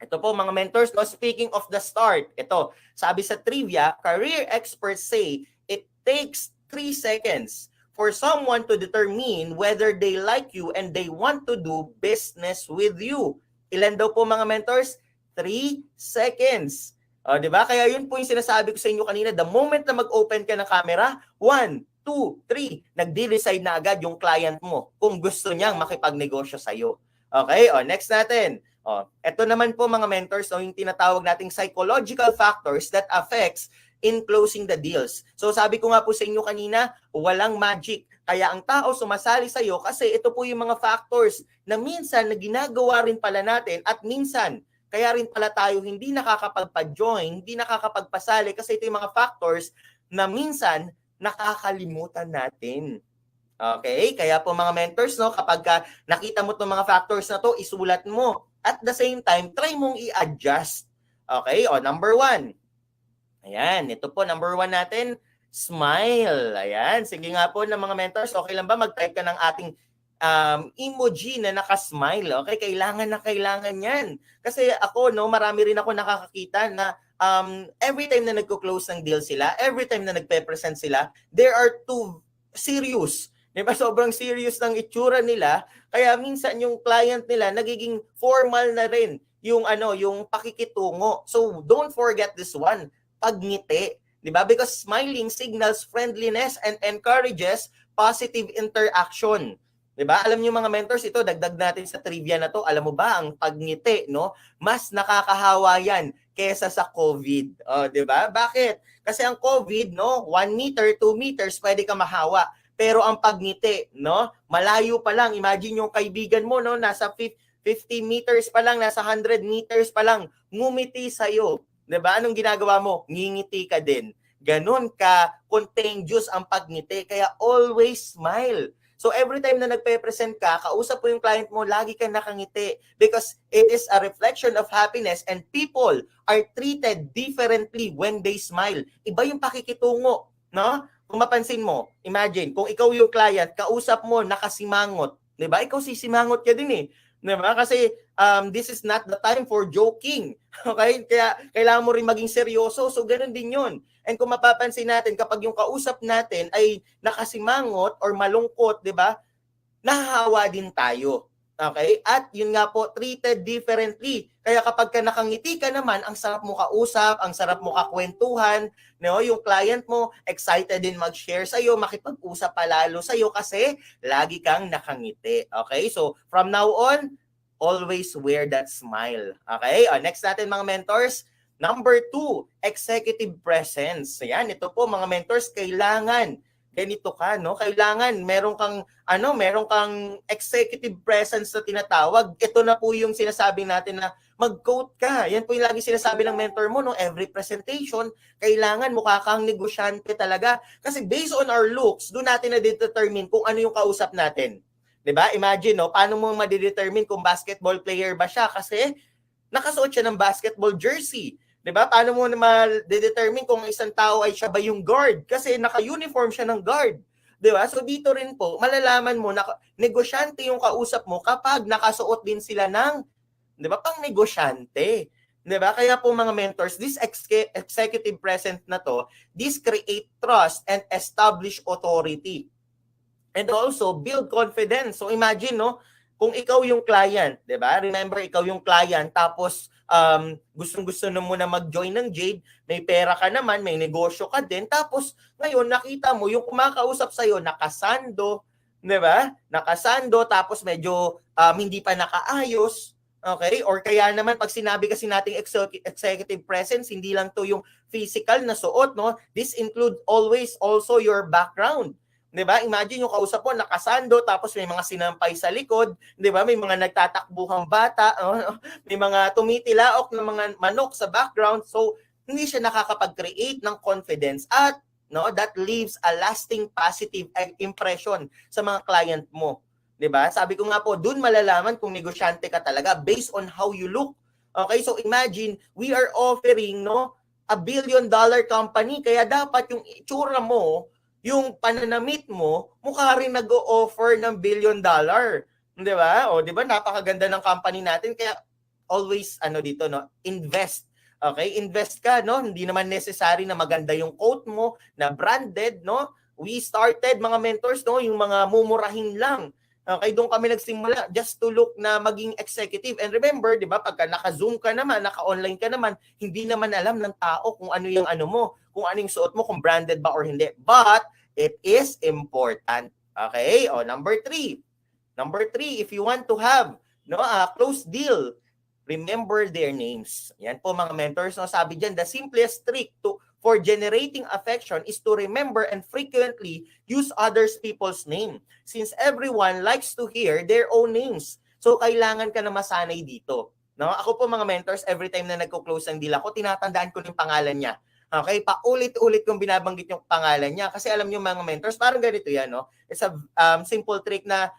Ito po mga mentors, no? Speaking of the start, ito, sabi sa trivia, career experts say it takes 3 seconds for someone to determine whether they like you and they want to do business with you. Ilan daw po mga mentors? 3 seconds. O, di ba? Kaya yun po yung sinasabi ko sa inyo kanina, the moment na mag-open ka ng camera, 1, 2, 3, nag-decide na agad yung client mo kung gusto niyang makipagnegosyo sa'yo. Okay? O, next natin. O, ito naman po mga mentors, no, yung tinatawag nating psychological factors that affects in closing the deals. So sabi ko nga po sa inyo kanina, walang magic. Kaya ang tao sumasali sa iyo kasi ito po yung mga factors na minsan na ginagawa rin pala natin at minsan kaya rin pala tayo hindi nakakapagpa-join, hindi nakakapagpasali kasi ito yung mga factors na minsan nakakalimutan natin. Okay? Kaya po mga mentors, no, kapag nakita mo itong mga factors na to, isulat mo. At the same time, try mong i-adjust. Okay? O, number 1. Ayan, ito po, number 1 natin, smile. Ayan, sige nga po ng mga mentors, okay lang ba mag-type ka ng ating emoji na naka-smile? Okay, kailangan yan. Kasi ako, no, marami rin ako nakakakita na every time na nagko-close ng deal sila, every time na nagpe-present sila, there are too serious. Diba? Sobrang serious ng itsura nila, kaya minsan yung client nila nagiging formal na rin yung yung pakikitungo. So don't forget this one. Pagngiti, 'di ba? Because smiling signals friendliness and encourages positive interaction. 'Di ba? Alam niyo mga mentors, ito dagdag natin sa trivia na to. Alam mo ba ang pagngiti, no? Mas nakakahawa 'yan kaysa sa COVID. 'Di ba? Bakit? Kasi ang COVID, no, 1 meter, 2 meters pwede ka mahawa. Pero ang pagngiti, no, malayo pa lang. Imagine yung kaibigan mo, no, nasa 50 meters pa lang, nasa 100 meters pa lang, ngumiti sa'yo. 'Di ba? Anong ginagawa mo? Ngingiti ka din. Ganon ka contagious ang pagngiti. Kaya always smile. So every time na nagpe-present ka, kausap mo yung client mo, lagi kang nakangiti because it is a reflection of happiness and people are treated differently when they smile. Iba yung pakikitungo, no? Kung mapansin mo, imagine, kung ikaw yung client, kausap mo, nakasimangot. 'Di ba? Ikaw sisimangot ka din eh. 'Di ba? Kasi this is not the time for joking. Okay? Kaya kailangan mo rin maging seryoso. So, ganun din yun. And kung mapapansin natin, kapag yung kausap natin ay nakasimangot or malungkot, di ba? Nahahawa din tayo. Okay? At yun nga po, treated differently. Kaya kapag ka nakangiti ka naman, ang sarap mo kausap, ang sarap mo kakwentuhan, no? Yung client mo, excited din mag-share sa'yo, makipag-usap palalo sa'yo kasi lagi kang nakangiti. Okay? So, from now on, always wear that smile. Okay? Next natin mga mentors, number 2, executive presence. Ayan, ito po mga mentors, kailangan ganito ka, no? Kailangan meron kang executive presence na tinatawag. Ito na po yung sinasabi natin na mag-quote ka. Yan po yung lagi sinasabi ng mentor mo, no? Every presentation, kailangan mukha kang negosyante talaga. Kasi based on our looks, doon natin na-determine kung ano yung kausap natin. 'Di ba? Imagine, no, paano mo ma-determine kung basketball player ba siya kasi nakasuot siya ng basketball jersey. 'Di ba? Paano mo ma-determine kung isang tao ay siya ba yung guard kasi naka-uniform siya ng guard. 'Di ba? So dito rin po, malalaman mo na negosyante yung kausap mo kapag nakasuot din sila ng, 'di ba, pang negosyante. 'Di ba? Kaya po mga mentors, this executive presence na to, this create trust and establish authority. And also, build confidence. So imagine, no, kung ikaw yung client, 'di ba? Remember, ikaw yung client, tapos gustong-gusto mo na mag-join ng Jade, may pera ka naman, may negosyo ka din, tapos ngayon nakita mo yung kumakausap sa'yo, nakasando, 'di ba? Nakasando tapos medyo hindi pa nakaayos. Okay? Or kaya naman pag sinabi kasi nating executive presence, hindi lang 'to yung physical na suot, no? This include always also your background. 'Di ba? Imagine yung kausap mo nakasando tapos may mga sinampay sa likod, 'di ba? May mga nagtatakbuhang bata, may mga tumitilaok ng mga manok sa background. So, hindi siya nakakapag-create ng confidence at no, that leaves a lasting positive impression sa mga client mo. 'Di ba? Sabi ko nga po, doon malalaman kung negosyante ka talaga based on how you look. Okay? So imagine, we are offering no a billion-dollar company kaya dapat yung itsura mo, yung pananamit mo, mukha rin nag-o-offer ng billion-dollar. 'Di ba? O 'di ba napakaganda ng company natin kaya always dito no, invest. Okay, invest ka, no? Hindi naman necessary na maganda yung coat mo, na branded, no? We started, mga mentors, no? Yung mga mumurahin lang. Okay, doon kami nagsimula just to look na maging executive. And remember, di ba, pagka naka-Zoom ka naman, naka-online ka naman, hindi naman alam ng tao kung ano yung mo, kung ano yung suot mo, kung branded ba or hindi. But it is important. Okay? O, number three. Number three, if you want to have no a close deal, remember their names. Yan po mga mentors. No? Sabi dyan, the simplest trick for generating affection is to remember and frequently use others people's name. Since everyone likes to hear their own names. So, kailangan ka na masanay dito. No? Ako po mga mentors, every time na nagko-close ang deal ako, tinatandaan ko yung pangalan niya. Okay, paulit-ulit kong binabanggit yung pangalan niya. Kasi alam niyo mga mentors, parang ganito yan. No? It's a simple trick na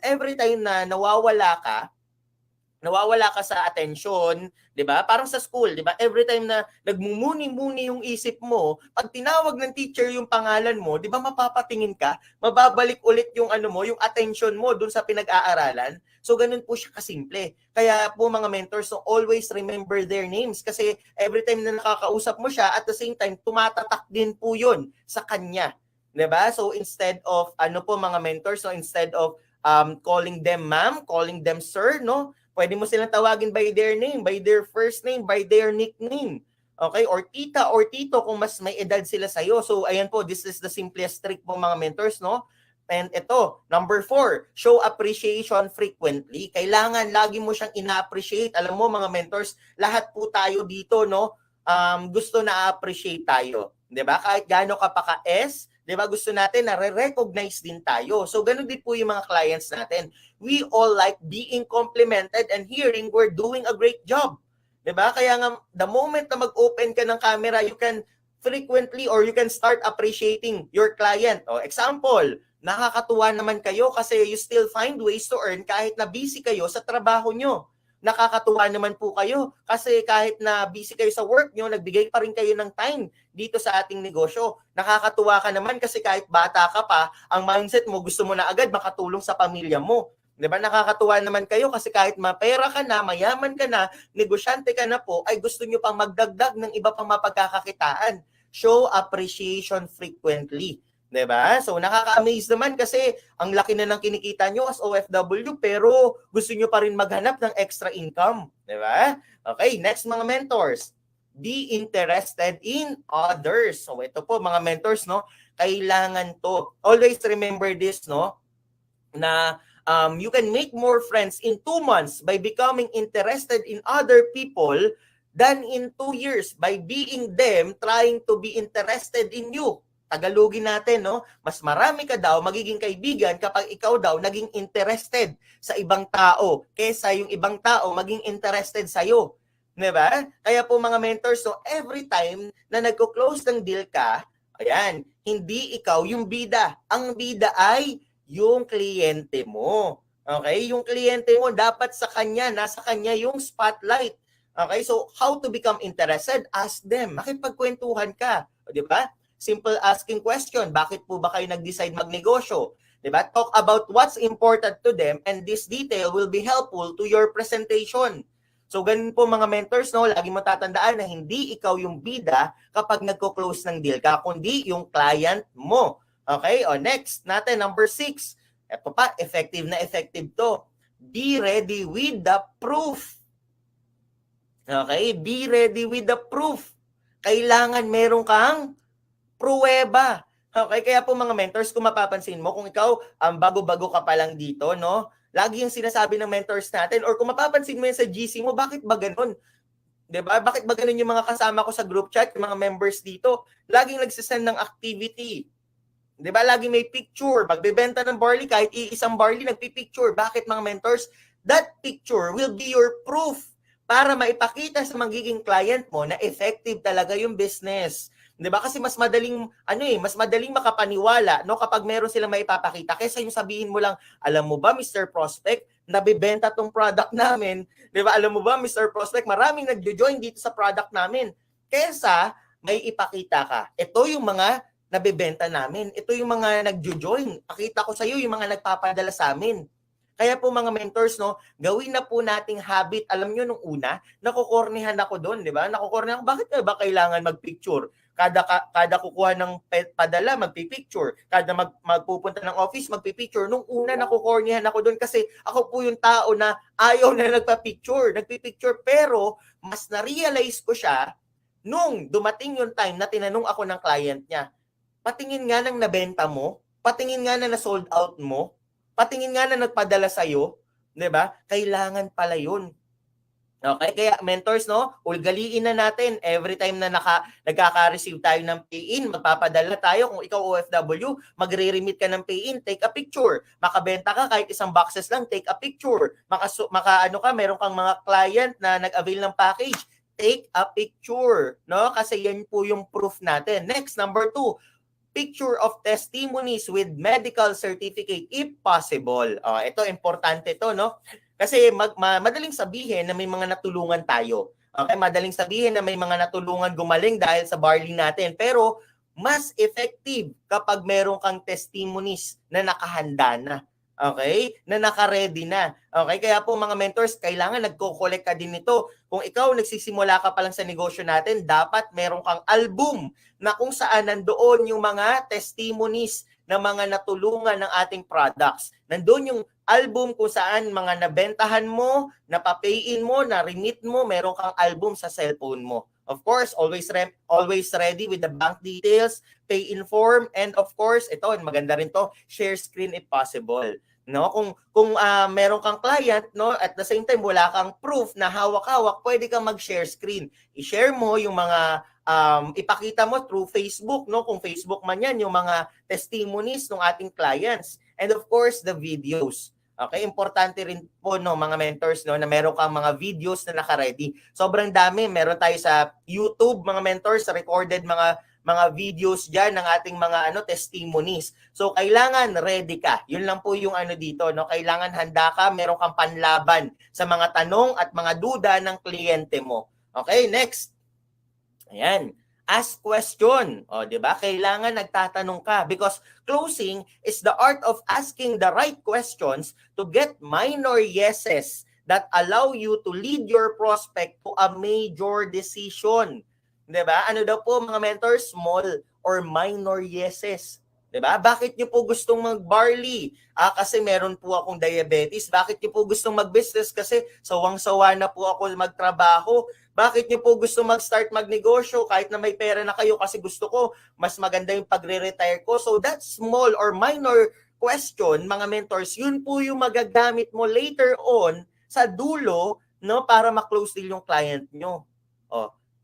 every time na nawawala ka sa attention, 'di ba? Parang sa school, 'di ba? Every time na nagmumuni-muni yung isip mo, pag tinawag ng teacher yung pangalan mo, 'di ba mapapatingin ka, mababalik ulit yung yung attention mo dun sa pinag-aaralan. So ganun po siya kasimple. Kaya po mga mentors, so always remember their names kasi every time na nakakausap mo siya, at the same time tumatatak din po 'yun sa kanya. 'Di ba? So instead of mga mentors, so instead of calling them ma'am, calling them sir, no? Pwede mo silang tawagin by their name, by their first name, by their nickname. Okay? Or tita or tito kung mas may edad sila sa'yo. So, ayan po, this is the simplest trick po mga mentors, no? And ito, number 4, show appreciation frequently. Kailangan lagi mo siyang ina-appreciate. Alam mo mga mentors, lahat po tayo dito, no? Gusto na appreciate tayo. 'Di ba? Kahit gaano ka pa ka-S, 'di ba? Gusto natin na re-recognize din tayo. So, ganun din po yung mga clients natin. We all like being complimented and hearing we're doing a great job. 'Di ba? Kaya nga, the moment na mag-open ka ng camera, you can frequently or you can start appreciating your client. O, example, nakakatuwa naman kayo kasi you still find ways to earn kahit na busy kayo sa trabaho nyo. Nakakatuwa naman po kayo kasi kahit na busy kayo sa work nyo, nagbigay pa rin kayo ng time dito sa ating negosyo. Nakakatuwa ka naman kasi kahit bata ka pa, ang mindset mo gusto mo na agad makatulong sa pamilya mo. 'Di ba? Nakakatuwa naman kayo kasi kahit mapera ka na, mayaman ka na, negosyante ka na po, ay gusto nyo pang magdagdag ng iba pang mapagkakakitaan. Show appreciation frequently. 'Di ba? So nakaka-amaze naman kasi ang laki na ng kinikita nyo as OFW pero gusto nyo pa rin maghanap ng extra income. 'Di ba? Okay, next mga mentors. Be interested in others. So ito po mga mentors, no? Kailangan to. Always remember this, no? Na you can make more friends in 2 months by becoming interested in other people than in 2 years by being them trying to be interested in you. Tagalogin natin, no? Mas marami ka daw magiging kaibigan kapag ikaw daw naging interested sa ibang tao kaysa yung ibang tao maging interested sa'yo. 'Di ba? Kaya po mga mentors, so every time na nagko-close ng deal ka, ayan, hindi ikaw yung bida. Ang bida ay yung kliyente mo. Okay? Yung kliyente mo, dapat sa kanya, nasa kanya yung spotlight. Okay? So, how to become interested? Ask them. Makipagkwentuhan ka. O, di ba? Simple asking question. Bakit po ba kayo nag-decide magnegosyo? Diba? Talk about what's important to them and this detail will be helpful to your presentation. So, ganun po mga mentors, no? Lagi mo tatandaan na hindi ikaw yung bida kapag nagko-close ng deal ka, kundi yung client mo. Okay? O, next natin, number 6. Ito pa, effective na effective to. Be ready with the proof. Okay? Be ready with the proof. Kailangan meron kang pruweba. Okay, kaya po mga mentors, kung mapapansin mo, kung ikaw bago-bago ka pa lang dito, no? Lagi yung sinasabi ng mentors natin, or kung mapapansin mo yan sa GC mo, bakit ba ganun? 'Di ba? Bakit ba ganun yung mga kasama ko sa group chat, yung mga members dito? Laging nagsisend ng activity. 'Di ba? Lagi may picture. Magbebenta ng barley, kahit iisang barley, nagpipicture. Bakit mga mentors? That picture will be your proof para maipakita sa magiging client mo na effective talaga yung business. 'Di ba? Kasi mas madaling makapaniwala no kapag meron silang maipapakita kaysa yung sabihin mo lang, alam mo ba Mr. Prospect, nabebenta tong product namin. 'Di ba? Alam mo ba Mr. Prospect, maraming nagjo-join dito sa product namin. Kaysa may ipakita ka. Ito yung mga nabebenta namin. Ito yung mga nagjo-join. Pakita ko sa iyo yung mga nagpapadala sa amin. Kaya po mga mentors, no, gawin na po nating habit. Alam nyo, nung una, nakukornihan ako doon, di ba? Nakukornihan ako, bakit ba kailangan magpicture? Kada kukuha ng padala, magpipicture. Kada magpupunta ng office, magpipicture. Nung una, nakukornihan ako doon kasi ako po yung tao na ayaw na nagpipicture. Pero, mas na-realize ko siya nung dumating yung time na tinanong ako ng client niya, patingin nga ng nabenta mo, patingin nga na na-sold out mo, patingin nga na nagpadala sa'yo, di ba? Kailangan pala yun. Okay, kaya mentors, no, ugaliin na natin every time na nagkaka-receive tayo ng pay-in, magpapadala tayo. Kung ikaw OFW, magre-remit ka ng pay-in, take a picture. Makabenta ka kahit isang boxes lang, take a picture. Meron kang mga client na nag-avail ng package, take a picture, no? Kasi yan po yung proof natin. Next, number 2, picture of testimonies with medical certificate if possible. Ito, importante to, no? Kasi madaling sabihin na may mga natulungan tayo. Okay, madaling sabihin na may mga natulungan gumaling dahil sa barley natin. Pero mas effective kapag meron kang testimonies na nakahanda na. Okay? Na naka-ready na. Okay? Kaya po mga mentors, kailangan nagko-collect ka din nito. Kung ikaw nagsisimula ka pa lang sa negosyo natin, dapat meron kang album na kung saan nandoon yung mga testimonies ng mga natulungan ng ating products. Nandoon yung album kung saan mga nabentahan mo, napapayin mo, na-remit mo, meron kang album sa cellphone mo. Of course, always ready with the bank details, pay in form, and of course, ito, maganda rin to, share screen if possible. No, kung meron kang client, no, at the same time wala kang proof na hawak-hawak, pwede kang mag-share screen. I-share mo yung mga ipakita mo through Facebook, no, kung Facebook man yan, yung mga testimonies ng ating clients, and of course the videos. Okay, importante rin po no mga mentors no na meron kang mga videos na naka-ready. Sobrang dami, meron tayo sa YouTube mga mentors, recorded mga videos diyan ng ating mga testimonies. So kailangan ready ka. Yun lang po yung dito, no. Kailangan handa ka, meron kang panlaban sa mga tanong at mga duda ng kliyente mo. Okay, next. Ayan. Ask question. O, di ba? Kailangan nagtatanong ka because closing is the art of asking the right questions to get minor yeses that allow you to lead your prospect to a major decision. Di ba? Ano daw po mga mentors? Small or minor yeses. Di ba? Bakit niyo po gustong mag-barley? Kasi meron po akong diabetes. Bakit niyo po gustong mag-business? Kasi sawang-sawa na po ako magtrabaho. Bakit niyo po gusto mag-start magnegosyo kahit na may pera na kayo kasi gusto ko mas maganda yung pagre-retire ko? So that small or minor question, mga mentors, yun po yung magagamit mo later on sa dulo, no, para ma-close deal yung client nyo.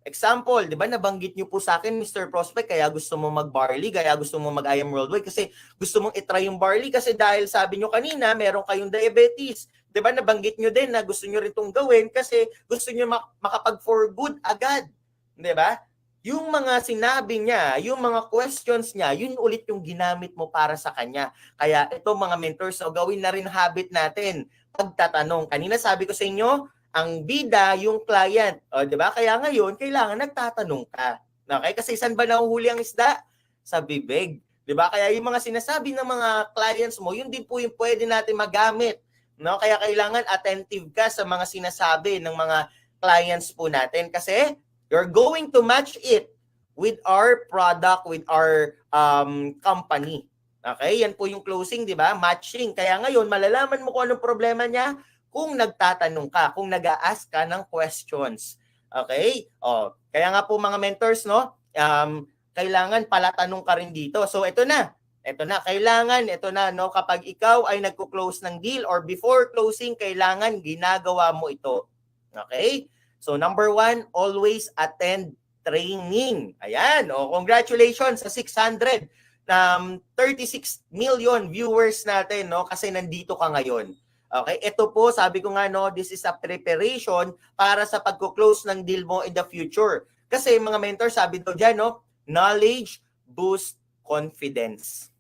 Example, di ba nabanggit niyo po sa akin, Mr. Prospect, kaya gusto mo mag-barley, kaya gusto mo mag-I Am Worldwide kasi gusto mong itry yung barley kasi dahil sabi niyo kanina, meron kayong diabetes. Di ba nabanggit niyo din na gusto niyo rin itong gawin kasi gusto niyo makapag-for good agad. Di ba? Yung mga sinabi niya, yung mga questions niya, yun ulit yung ginamit mo para sa kanya. Kaya ito mga mentors, so gawin na rin habit natin, pagtatanong. Kanina sabi ko sa inyo, ang bida yung client. Di ba? Kaya ngayon, kailangan nagtatanong ka. Okay? Kasi saan ba nahuhuli ang isda? Sa bibig. Di ba? Kaya yung mga sinasabi ng mga clients mo, yun din po yung pwede natin magamit. No? Kaya kailangan attentive ka sa mga sinasabi ng mga clients po natin. Kasi you're going to match it with our product, with our company. Okay? Yan po yung closing, di ba? Matching. Kaya ngayon, malalaman mo kung anong problema niya kung nagtatanong ka, kung nag-a-ask ka ng questions. Okay? Kaya nga po mga mentors, no? kailangan palatanong ka rin dito. So ito na, kailangan, ito na, no, kapag ikaw ay nagko-close ng deal or before closing, kailangan ginagawa mo ito. Okay? So number 1, always attend training. Ayan, congratulations sa 36 million viewers natin, no, kasi nandito ka ngayon. Okay, ito po, sabi ko nga, no, this is a preparation para sa pagko-close ng deal mo in the future. Kasi mga mentor, sabi daw dyan, no, knowledge boosts confidence.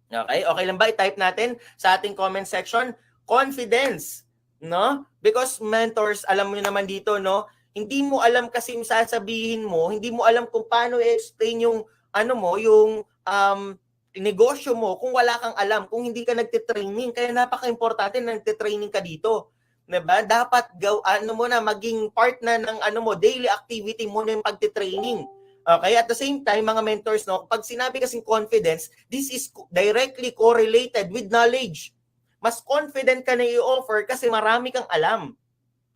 Okay, okay lang ba i-type natin sa ating comment section? Confidence, no? Because mentors, alam mo naman dito, no, hindi mo alam kasi yung sasabihin mo, hindi mo alam kung paano i-explain yung yung negosyo mo kung wala kang alam, kung hindi ka nagte-training. Kaya napaka-importante na nagte-training ka dito. 'Di ba? Dapat maging part na ng daily activity mo na yung pagte-training. Okay, at the same time, mga mentors, no, pag sinabi kasing confidence, this is directly correlated with knowledge. Mas confident ka na i-offer kasi marami kang alam.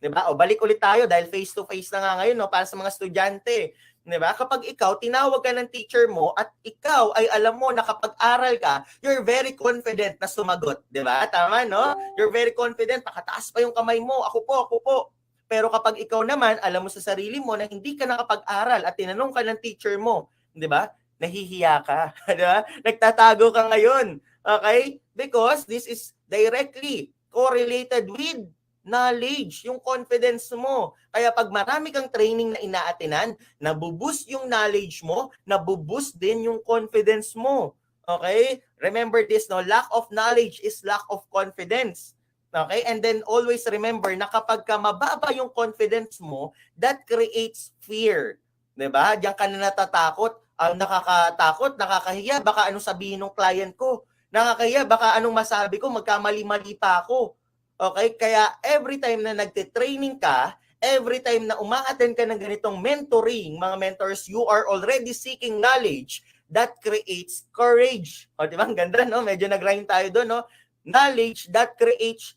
'Di ba? O balik ulit tayo dahil face-to-face na nga ngayon, no, para sa mga estudyante. 'Di ba? Kapag ikaw tinawag ka ng teacher mo at ikaw ay alam mo nakapag-aral ka, you're very confident na sumagot, 'di ba? Tama, no? You're very confident, nakataas pa yung kamay mo. Ako po. Pero kapag ikaw naman alam mo sa sarili mo na hindi ka nakapag-aral at tinanong ka ng teacher mo, 'di ba? Nahihiya ka, 'di ba? Nagtatago ka ngayon. Okay? Because this is directly correlated with knowledge, yung confidence mo. Kaya pag marami kang training na inaatinan, nabuboost yung knowledge mo, nabuboost din yung confidence mo. Okay? Remember this, no? Lack of knowledge is lack of confidence. Okay? And then always remember na kapag ka mababa yung confidence mo, that creates fear. 'Di ba? Diyan ka na natatakot, nakakatakot, nakakahiya, baka anong sabihin ng client ko. Nakakahiya, baka anong masabi ko, magkamali-mali pa ako. Okay, kaya every time na nagte-training ka, every time na uma-attend ka ng ganitong mentoring, mga mentors, you are already seeking knowledge that creates courage. O, di ba? Ang ganda, no? Medyo nag-rhyme tayo doon, no? Knowledge that creates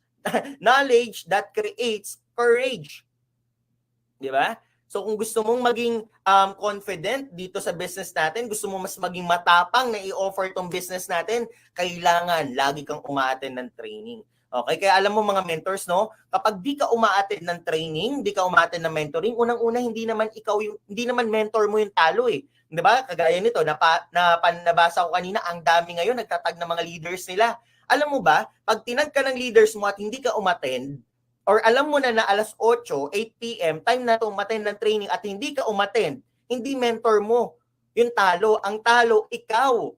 courage. Di ba? So kung gusto mong maging confident dito sa business natin, gusto mo mas maging matapang na i-offer tong business natin, kailangan lagi kang uma-attend ng training. Okay, kaya alam mo mga mentors, no, kapag di ka uma-attend ng training, di ka uma-attend ng mentoring, unang-una hindi naman mentor mo yung talo eh. 'Di ba? Kagaya nito, nabasa ko kanina, ang dami ngayon nagtatag ng mga leaders nila. Alam mo ba, pag tinag ka ng leaders mo at hindi ka umattend, or alam mo na alas 8 PM, time na to umattend ng training at hindi ka umattend, hindi mentor mo yung talo. Ang talo, ikaw.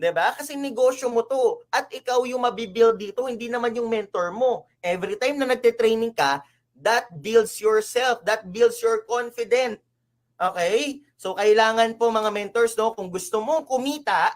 'Di ba? Kasi negosyo mo to at ikaw yung mabibuild dito, hindi naman yung mentor mo. Every time na nagte-training ka, that builds yourself, that builds your confidence. Okay? So kailangan po mga mentors, no, kung gusto mo kumita,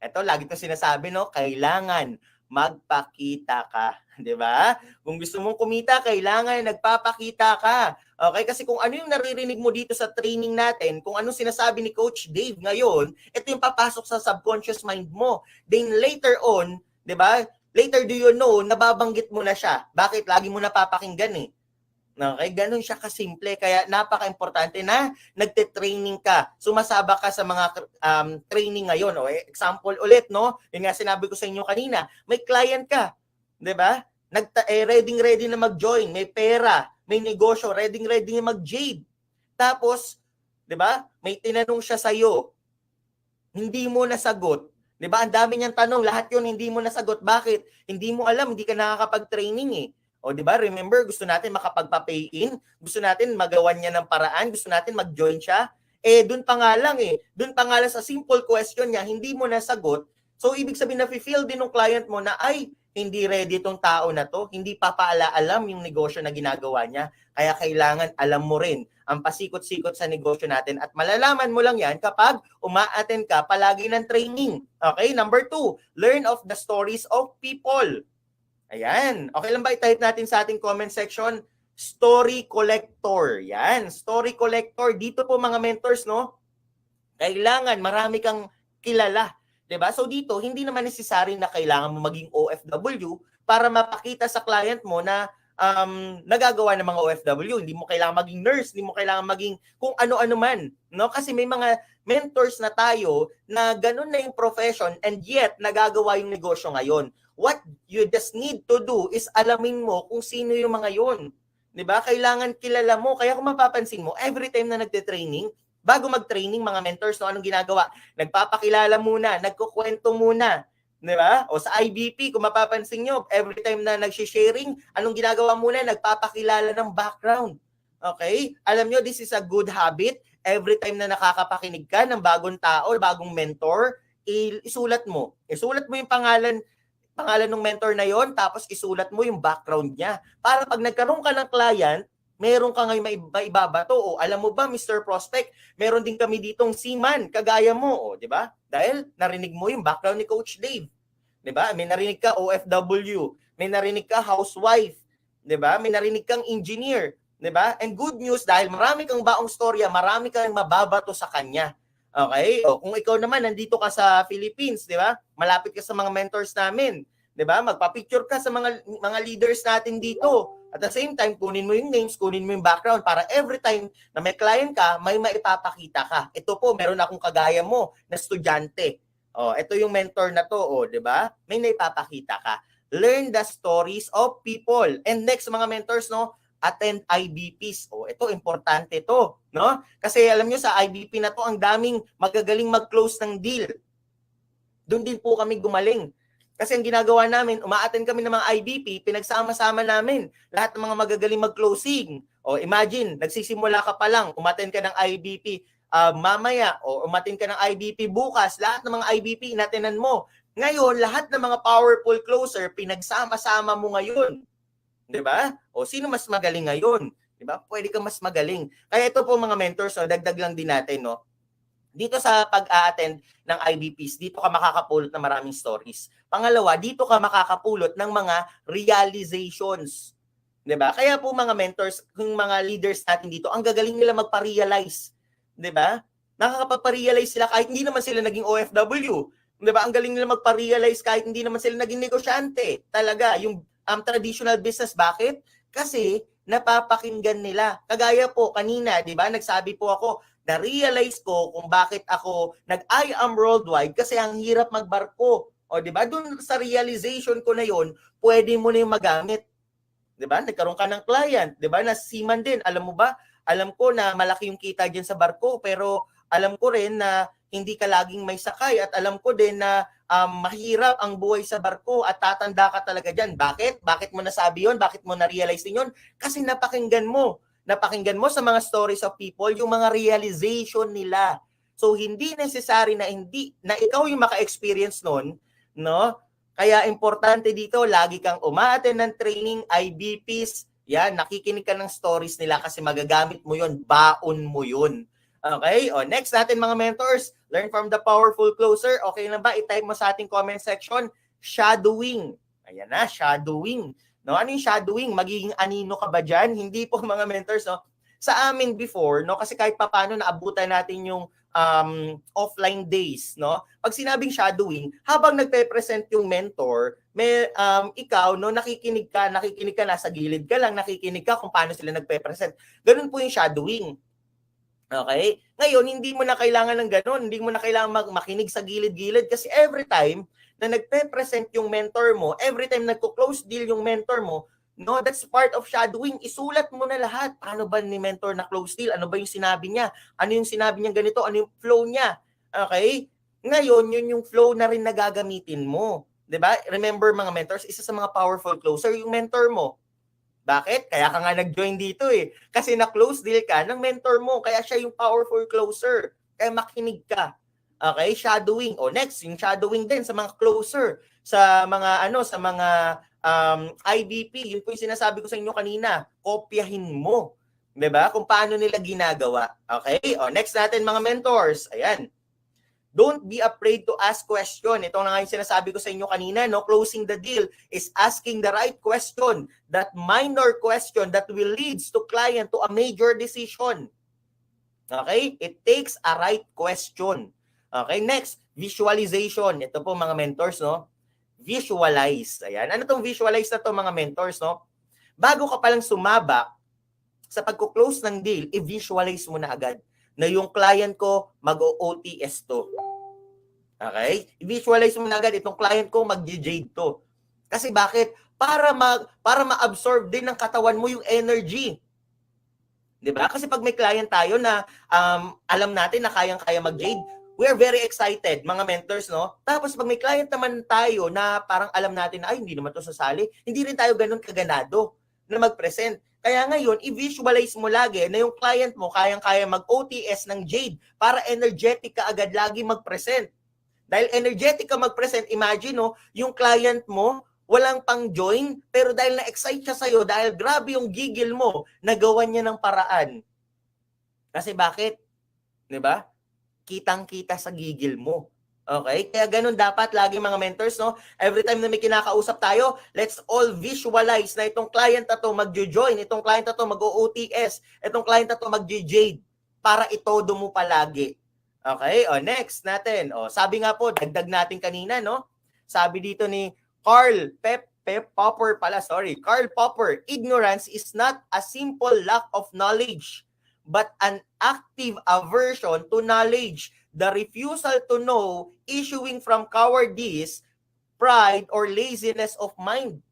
eto lagi ko sinasabi, no, kailangan magpakita ka, 'di ba? Kung gusto mong kumita, kailangan nagpapakita ka. Okay, kasi kung ano yung naririnig mo dito sa training natin, kung anong sinasabi ni Coach Dave ngayon, ito yung papasok sa subconscious mind mo. Then later on, 'di ba? Later do you know, nababanggit mo na siya. Bakit? Lagi mo napapakinggan eh. Okay, ganun siya kasimple. Kaya napaka-importante na nagte-training ka. Sumasaba ka sa mga training ngayon. O, example ulit, no? Yun nga sinabi ko sa inyo kanina. May client ka, 'di ba? Ready na mag-join, may pera, may negosyo, ready na mag-jade. Tapos, 'di ba? May tinanong siya sa iyo. Hindi mo nasagot. 'Di ba? Ang dami niyang tanong, lahat 'yon hindi mo nasagot. Bakit? Hindi mo alam, hindi ka nakakapag-training eh. O, 'di ba? Remember, gusto natin makapagpa-pay in, gusto natin magawan niya ng paraan, gusto natin mag-join siya. Doon pa nga lang sa simple question niya, hindi mo nasagot. So, ibig sabihin na feel din ng client mo na, ay, hindi ready tong tao na to, hindi pa alam yung negosyo na ginagawa niya. Kaya kailangan alam mo rin ang pasikot-sikot sa negosyo natin at malalaman mo lang yan kapag uma-attend ka palagi ng training. Okay, number 2, learn of the stories of people. Ayan. Okay lang ba i-type natin sa ating comment section? Story collector. Yan. Story collector. Dito po mga mentors, no? Kailangan marami kang kilala. 'Di ba? So dito, hindi naman necessary na kailangan mo maging OFW para mapakita sa client mo na nagagawa ng mga OFW. Hindi mo kailangan maging nurse, hindi mo kailangan maging kung ano-ano man, no? Kasi may mga mentors na tayo na ganun na yung profession and yet nagagawa yung negosyo ngayon. What you just need to do is alamin mo kung sino yung mga yun. 'Di ba? Kailangan kilala mo. Kaya kung mapapansin mo, every time na nagte-training, bago mag-training mga mentors, no, anong ginagawa? Nagpapakilala muna, nagkukwento muna. 'Di ba? O sa IBP, kung mapapansin nyo, every time na nag-sharing, anong ginagawa muna? Nagpapakilala ng background. Okay? Alam nyo, this is a good habit. Every time na nakakapakinig ka ng bagong tao, bagong mentor, isulat mo. Isulat mo yung pangalan ng mentor na yon, tapos isulat mo yung background niya. Para pag nagkaroon ka ng client, meron ka ngayon maibabato. O alam mo ba, Mr. Prospect, meron din kami ditong seaman, kagaya mo. O, di ba? Dahil narinig mo yung background ni Coach Dave. Di ba? May narinig ka OFW. May narinig ka housewife. Di ba? May narinig kang engineer. Di ba? And good news, dahil marami kang baong storya, marami kang mababato sa kanya. Okay? O, kung ikaw naman nandito ka sa Philippines, 'di ba? Malapit ka sa mga mentors namin, 'di ba? Magpa-picture ka sa mga leaders natin dito. At the same time, kunin mo yung names, kunin mo yung background para every time na may client ka, may maipapakita ka. Ito po, meron akong kagaya mo na estudyante. Oh, ito yung mentor na to, oh, 'di ba? May naipapakita ka. Learn the stories of people. And next mga mentors, no, attend IBPs. Oh, ito importante to, no? Kasi alam niyo sa IBP na to, ang daming magagaling mag-close ng deal. Doon din po kami gumaling. Kasi ang ginagawa namin, uma-attend kami ng mga IBP, pinagsama-sama namin lahat ng mga magagaling mag-closing. O imagine, nagsisimula ka pa lang, umattend ka ng IBP mamaya, o umattend ka ng IBP bukas, lahat ng mga IBP inatenan mo. Ngayon, lahat ng mga powerful closer, pinagsama-sama mo ngayon. 'Di ba? O sino mas magaling ngayon? 'Di ba? Pwede kang mas magaling. Kaya ito po mga mentors, so dagdag lang din natin, no. Dito sa pag-a-attend ng IBPs, dito ka makakapulot ng maraming stories. Pangalawa, dito ka makakapulot ng mga realizations. 'Di ba? Kaya po mga mentors, yung mga leaders natin dito, ang gagaling nila magpa-realize. 'Di ba? Nakakapag-realize sila kahit hindi naman sila naging OFW. 'Di ba? Ang galing nila magpa-realize kahit hindi naman sila naging negosyante. Talaga, yung traditional business. Bakit? Kasi napapakinggan nila. Kagaya po kanina, 'di ba? Nagsabi po ako, na-realize ko kung bakit ako nag-I am worldwide kasi ang hirap magbarko. O 'di ba? Doon sa realization ko na 'yon, pwede mo na 'yung magamit. 'Di ba? Nagkaroon ka ng client, 'di ba? Na seaman din. Alam mo ba? Alam ko na malaki 'yung kita diyan sa barko, pero alam ko rin na hindi ka laging may sakay at alam ko din na mahirap ang buhay sa barko at tatanda ka talaga dyan. Bakit? Bakit mo nasabi yon? Bakit mo na-realize din yun? Kasi napakinggan mo. Napakinggan mo sa mga stories of people yung mga realization nila. So hindi necessary na ikaw yung maka-experience nun, no? Kaya importante dito, lagi kang umaattend ng training, IBPs, yan, nakikinig ka ng stories nila kasi magagamit mo yun, baon mo yun. Okay? O, next natin mga mentors, learn from the powerful closer. Okay na ba? I-type mo sa ating comment section, shadowing. Ayan na, shadowing. No, ano yung shadowing? Magiging anino ka ba dyan? Hindi po mga mentors, no? Sa amin before, no, kasi kahit papaano naabutan natin yung offline days, no? Pag sinabing shadowing, habang nagpe-present yung mentor, may ikaw, no, nakikinig ka, nasa gilid ka lang, nakikinig ka kung paano sila nagpe-present. Ganun po yung shadowing. Okay? Ngayon, hindi mo na kailangan ng ganun. Hindi mo na kailangan makinig sa gilid-gilid kasi every time na nagpe-present yung mentor mo, every time nagko-close deal yung mentor mo, no, that's part of shadowing. Isulat mo na lahat. Paano ba ni mentor na close deal? Ano ba yung sinabi niya? Ano yung sinabi niya ganito? Ano yung flow niya? Okay? Ngayon, yun yung flow na rin na gagamitin mo. 'Di ba? Remember mga mentors, isa sa mga powerful closer yung mentor mo. Bakit? Kaya ka nga nag-join dito eh. Kasi na-close deal ka ng mentor mo. Kaya siya yung powerful closer. Kaya makinig ka. Okay? Shadowing. O next, yung shadowing din sa mga closer. Sa mga IBP. Yun po yung sinasabi ko sa inyo kanina. Kopyahin mo. 'Di ba? Kung paano nila ginagawa. Okay? O next natin mga mentors. Ayan. Don't be afraid to ask question. Ito na nga yung sinasabi ko sa inyo kanina, no? Closing the deal is asking the right question, that minor question that will leads to client to a major decision. Okay? It takes a right question. Okay, next, visualization. Ito po mga mentors, no? Visualize. Ayan. Ano tong visualize na to mga mentors, no? Bago ka palang sumabak sa pagko-close ng deal, i-visualize mo na agad. na yung client ko mag-OTS to. Okay? I-visualize mo na agad itong client ko mag-jade to. Kasi bakit? Para ma-absorb din ng katawan mo yung energy. 'Di ba? Kasi pag may client tayo na alam natin na kayang-kaya mag-jade, we are very excited, mga mentors, no? Tapos pag may client naman tayo na parang alam natin na, ay, hindi naman to sasali, hindi rin tayo ganun kaganado na mag-present. Kaya ngayon, i-visualize mo lagi na yung client mo kayang-kaya mag-OTS ng Jade para energetic ka agad lagi mag-present. Dahil energetic ka mag-present, imagine, no, yung client mo, walang pang-join, pero dahil na-excite siya sa'yo, dahil grabe yung gigil mo, nagawan niya ng paraan. Kasi bakit? 'Di ba? Kitang-kita sa gigil mo. Okay? Kaya ganun dapat lagi mga mentors, no? Every time na may kinakausap tayo, let's all visualize na itong client na to mag-join, itong client na to mag-OTS, itong client na to mag-jade para itodo mo palagi. Okay? O, next natin. O, sabi nga po, dagdag natin kanina, no? Sabi dito ni Karl Popper, Karl Popper, ignorance is not a simple lack of knowledge, but an active aversion to knowledge, the refusal to know issuing from cowardice, pride, or laziness of mind.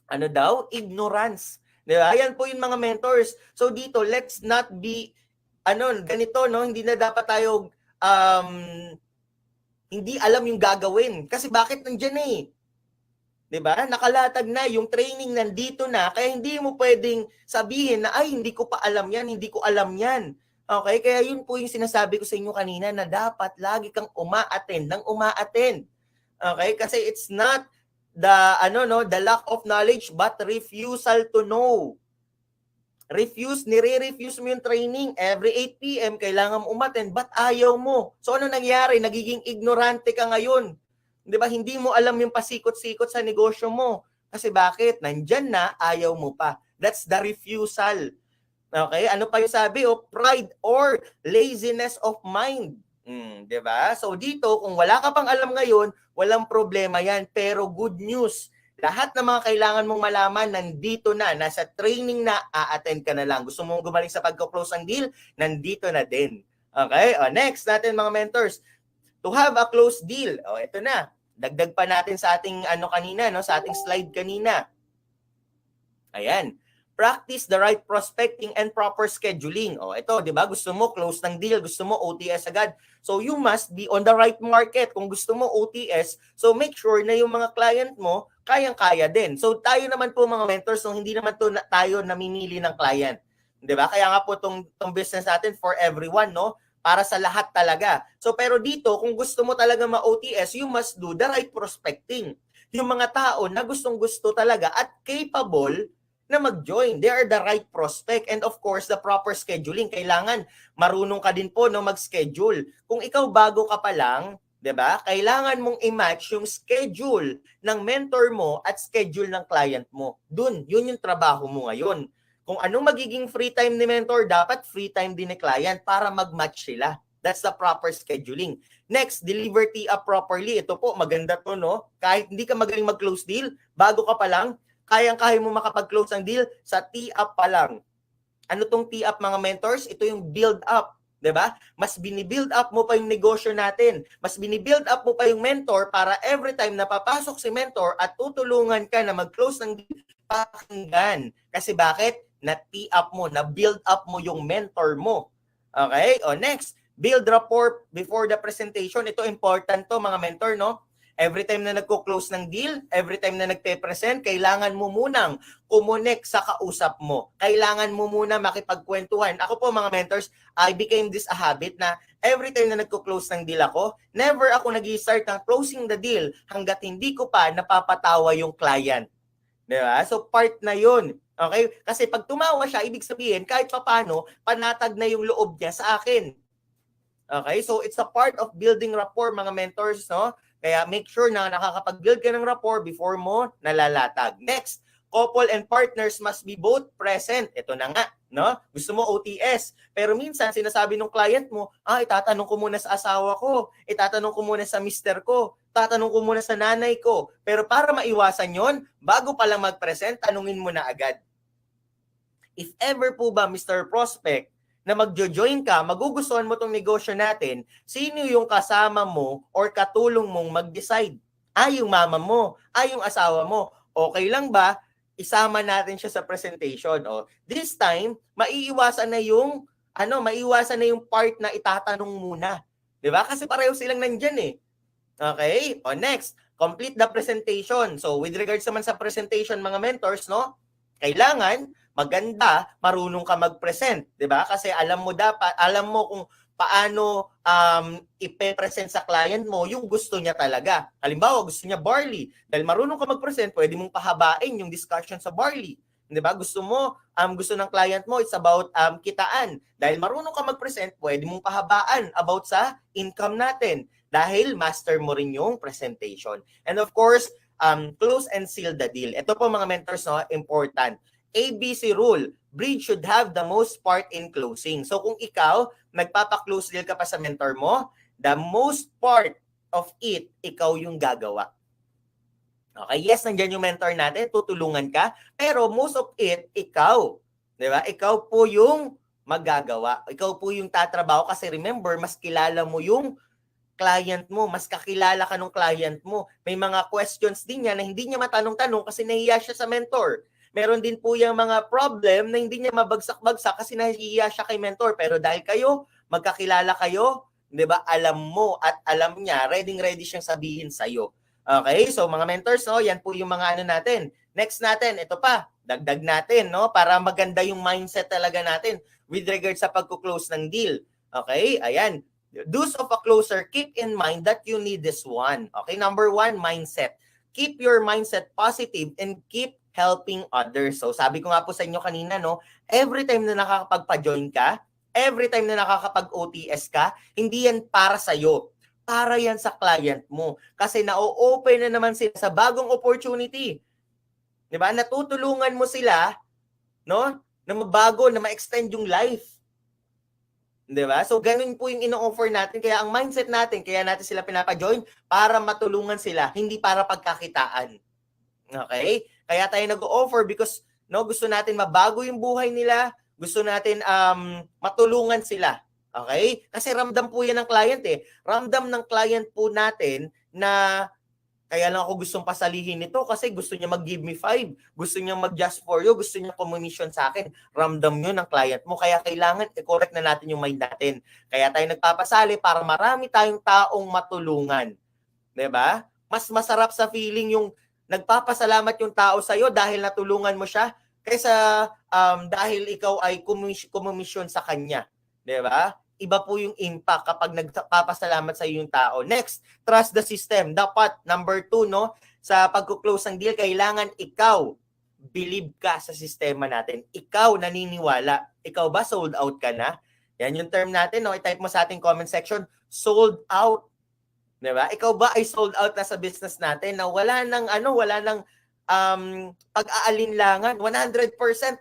Ano daw? Ignorance. Diba? Ayan po yung mga mentors. So dito, let's not be, ganito, no? Hindi na dapat tayo, hindi alam yung gagawin. Kasi bakit nandyan eh? 'Di ba? Nakalatag na yung training nandito na, kaya hindi mo pwedeng sabihin na ay hindi ko pa alam 'yan, hindi ko alam 'yan. Okay? Kaya yun po yung sinasabi ko sa inyo kanina na dapat lagi kang uma-attend ng uma-attend. Okay? Kasi it's not the lack of knowledge but refusal to know. Nire-refuse mo yung training every 8 PM kailangan mo umattend, but ayaw mo. So ano nangyari? Nagiging ignorante ka ngayon. 'Di ba? Hindi mo alam yung pasikot-sikot sa negosyo mo. Kasi bakit? Nandyan na, ayaw mo pa. That's the refusal. Okay? Ano pa yung sabi? Pride or laziness of mind. 'Di ba? So dito, kung wala ka pang alam ngayon, walang problema yan. Pero good news, lahat ng mga kailangan mong malaman, nandito na. Nasa training na, a-attend ka na lang. Gusto mong gumaling sa pagko-close ng deal, nandito na din. Okay? Next natin mga mentors, to have a close deal. Ito na. Dagdag pa natin sa ating kanina, no, sa ating slide kanina. Ayan. Practice the right prospecting and proper scheduling. Ito, 'di ba? Gusto mo close ng deal, gusto mo OTS agad. So you must be on the right market. Kung gusto mo OTS, so make sure na yung mga client mo kayang-kaya din. So tayo naman po mga mentors, so hindi naman tayo namimili ng client. 'Di ba? Kaya nga po tong business natin for everyone, no? Para sa lahat talaga. So pero dito, kung gusto mo talaga ma-OTS, you must do the right prospecting. Yung mga tao na gustong-gusto talaga at capable na mag-join. They are the right prospect. And of course, the proper scheduling. Kailangan marunong ka din po no, mag-schedule. Kung ikaw bago ka pa lang, 'di ba? Kailangan mong i-match yung schedule ng mentor mo at schedule ng client mo. Yun yung trabaho mo ngayon. Kung anong magiging free time ni mentor, dapat free time din ni client para mag-match sila. That's the proper scheduling. Next, deliver tee-up properly. Ito po, maganda to, no? Kahit hindi ka magaling mag-close deal, bago ka pa lang, kayang-kaya mo makapag-close ng deal sa tee-up pa lang. Ano tong tee-up mga mentors? Ito yung build-up. 'Di ba? Mas bini-build up mo pa yung negosyo natin. Mas bini-build up mo pa yung mentor para every time na papasok si mentor at tutulungan ka na mag-close ng deal, pakinggan. Kasi bakit? Na-tee up mo, na-build up mo yung mentor mo. Okay? Next, build rapport before the presentation. Ito important to mga mentor, no? Every time na nagko-close ng deal, every time na nagpe-present, kailangan mo munang kumonek sa kausap mo. Kailangan mo muna makipagkwentuhan. Ako po mga mentors, I became this a habit na every time na nagko-close ng deal ako, never ako nag-i-start ng closing the deal hanggat hindi ko pa napapatawa yung client. Diba? So part na yun. Okay? Kasi pag tumawa siya, ibig sabihin, kahit papano, panatag na yung loob niya sa akin. Okay? So it's a part of building rapport, mga mentors, no? Kaya make sure na nakakapag-build ka ng rapport before mo nalalatag. Next, couple and partners must be both present. Ito na nga, no? Gusto mo OTS. Pero minsan, sinasabi ng client mo, itatanong ko muna sa asawa ko, itatanong ko muna sa mister ko, tatanong ko muna sa nanay ko. Pero para maiwasan yon, bago pa lang mag-present, tanungin mo na agad. If ever po ba, Mr. Prospect, na magjo-join ka, magugustuhan mo tong negosyo natin, sino yung kasama mo or katulong mong mag-decide? Yung mama mo, yung asawa mo. Okay lang ba? Isama natin siya sa presentation. O, this time, maiiwasan na yung part na itatanong muna. 'Di ba? Kasi pareho silang nandiyan eh. Okay? O next, complete the presentation. So, with regards naman sa presentation, mga mentors, no? Kailangan maganda, marunong ka mag-present, 'di ba? Kasi alam mo kung paano ipe-present sa client mo yung gusto niya talaga. Halimbawa, gusto niya barley. Dahil marunong ka mag-present, pwede mong pahabain yung discussion sa barley. 'Di ba? Gusto ng client mo it's about kitaan. Dahil marunong ka mag-present, pwede mong pahabaan about sa income natin dahil master mo rin yung presentation. And of course, close and seal the deal. Ito po mga mentors, no, important. ABC rule, bridge should have the most part in closing. So kung ikaw, nagpapa-close deal ka pa sa mentor mo, the most part of it, ikaw yung gagawa. Okay, yes, nandiyan yung mentor natin, tutulungan ka, pero most of it, ikaw. Di ba? Ikaw po yung magagawa. Ikaw po yung tatrabaho kasi remember, mas kilala mo yung client mo, mas kakilala ka ng client mo. May mga questions din niya na hindi niya matanong-tanong kasi nahiya siya sa mentor. Meron din po yung mga problem na hindi niya mabagsak-bagsak kasi nahihiya siya kay mentor. Pero dahil magkakilala kayo, di ba, alam mo at alam niya, ready siyang sabihin sa'yo. Okay, so mga mentors, no, yan po yung mga natin. Next natin, ito pa, dagdag natin, no, para maganda yung mindset talaga natin with regard sa pagko-close ng deal. Okay, ayan. Do's of a closer, keep in mind that you need this one. Okay, number 1, mindset. Keep your mindset positive and keep helping others. So sabi ko nga po sa inyo kanina, no, every time na nakakapagpa-join ka, every time na nakakapag-OTS ka, hindi yan para sa'yo. Para yan sa client mo. Kasi na-open na naman sila sa bagong opportunity. Diba? Natutulungan mo sila, no, na mabago, na ma-extend yung life. Diba? So, ganun po yung ino-offer natin. Kaya ang mindset natin, kaya natin sila pinapa-join para matulungan sila, hindi para pagkakitaan. Okay? Kaya tayo nag-o-offer because gusto natin mabago yung buhay nila, gusto natin matulungan sila. Okay? Kasi ramdam po yan ng client eh. Ramdam ng client po natin na kaya lang ako gustong pasalihin nito kasi gusto niya mag-give me 5. Gusto niya mag-just for you. Gusto niya commission sa akin. Ramdam yun ng client mo. Kaya kailangan i-correct na natin yung mind natin. Kaya tayo nagpapasali para marami tayong taong matulungan. Diba? Mas masarap sa feeling yung nagpapasalamat yung tao sa'yo dahil natulungan mo siya kaysa dahil ikaw ay kumisyon sa kanya. Diba? Iba po yung impact kapag nagpapasalamat sa yung tao. Next, trust the system. Dapat, number 2, no, sa pagko-close ng deal, kailangan ikaw, believe ka sa sistema natin. Ikaw naniniwala. Ikaw ba sold out ka na? Yan yung term natin, no? I-type mo sa ating comment section, sold out. Diba? Ikaw ba ay sold out na sa business natin na wala nang pag-aalinlangan, 100%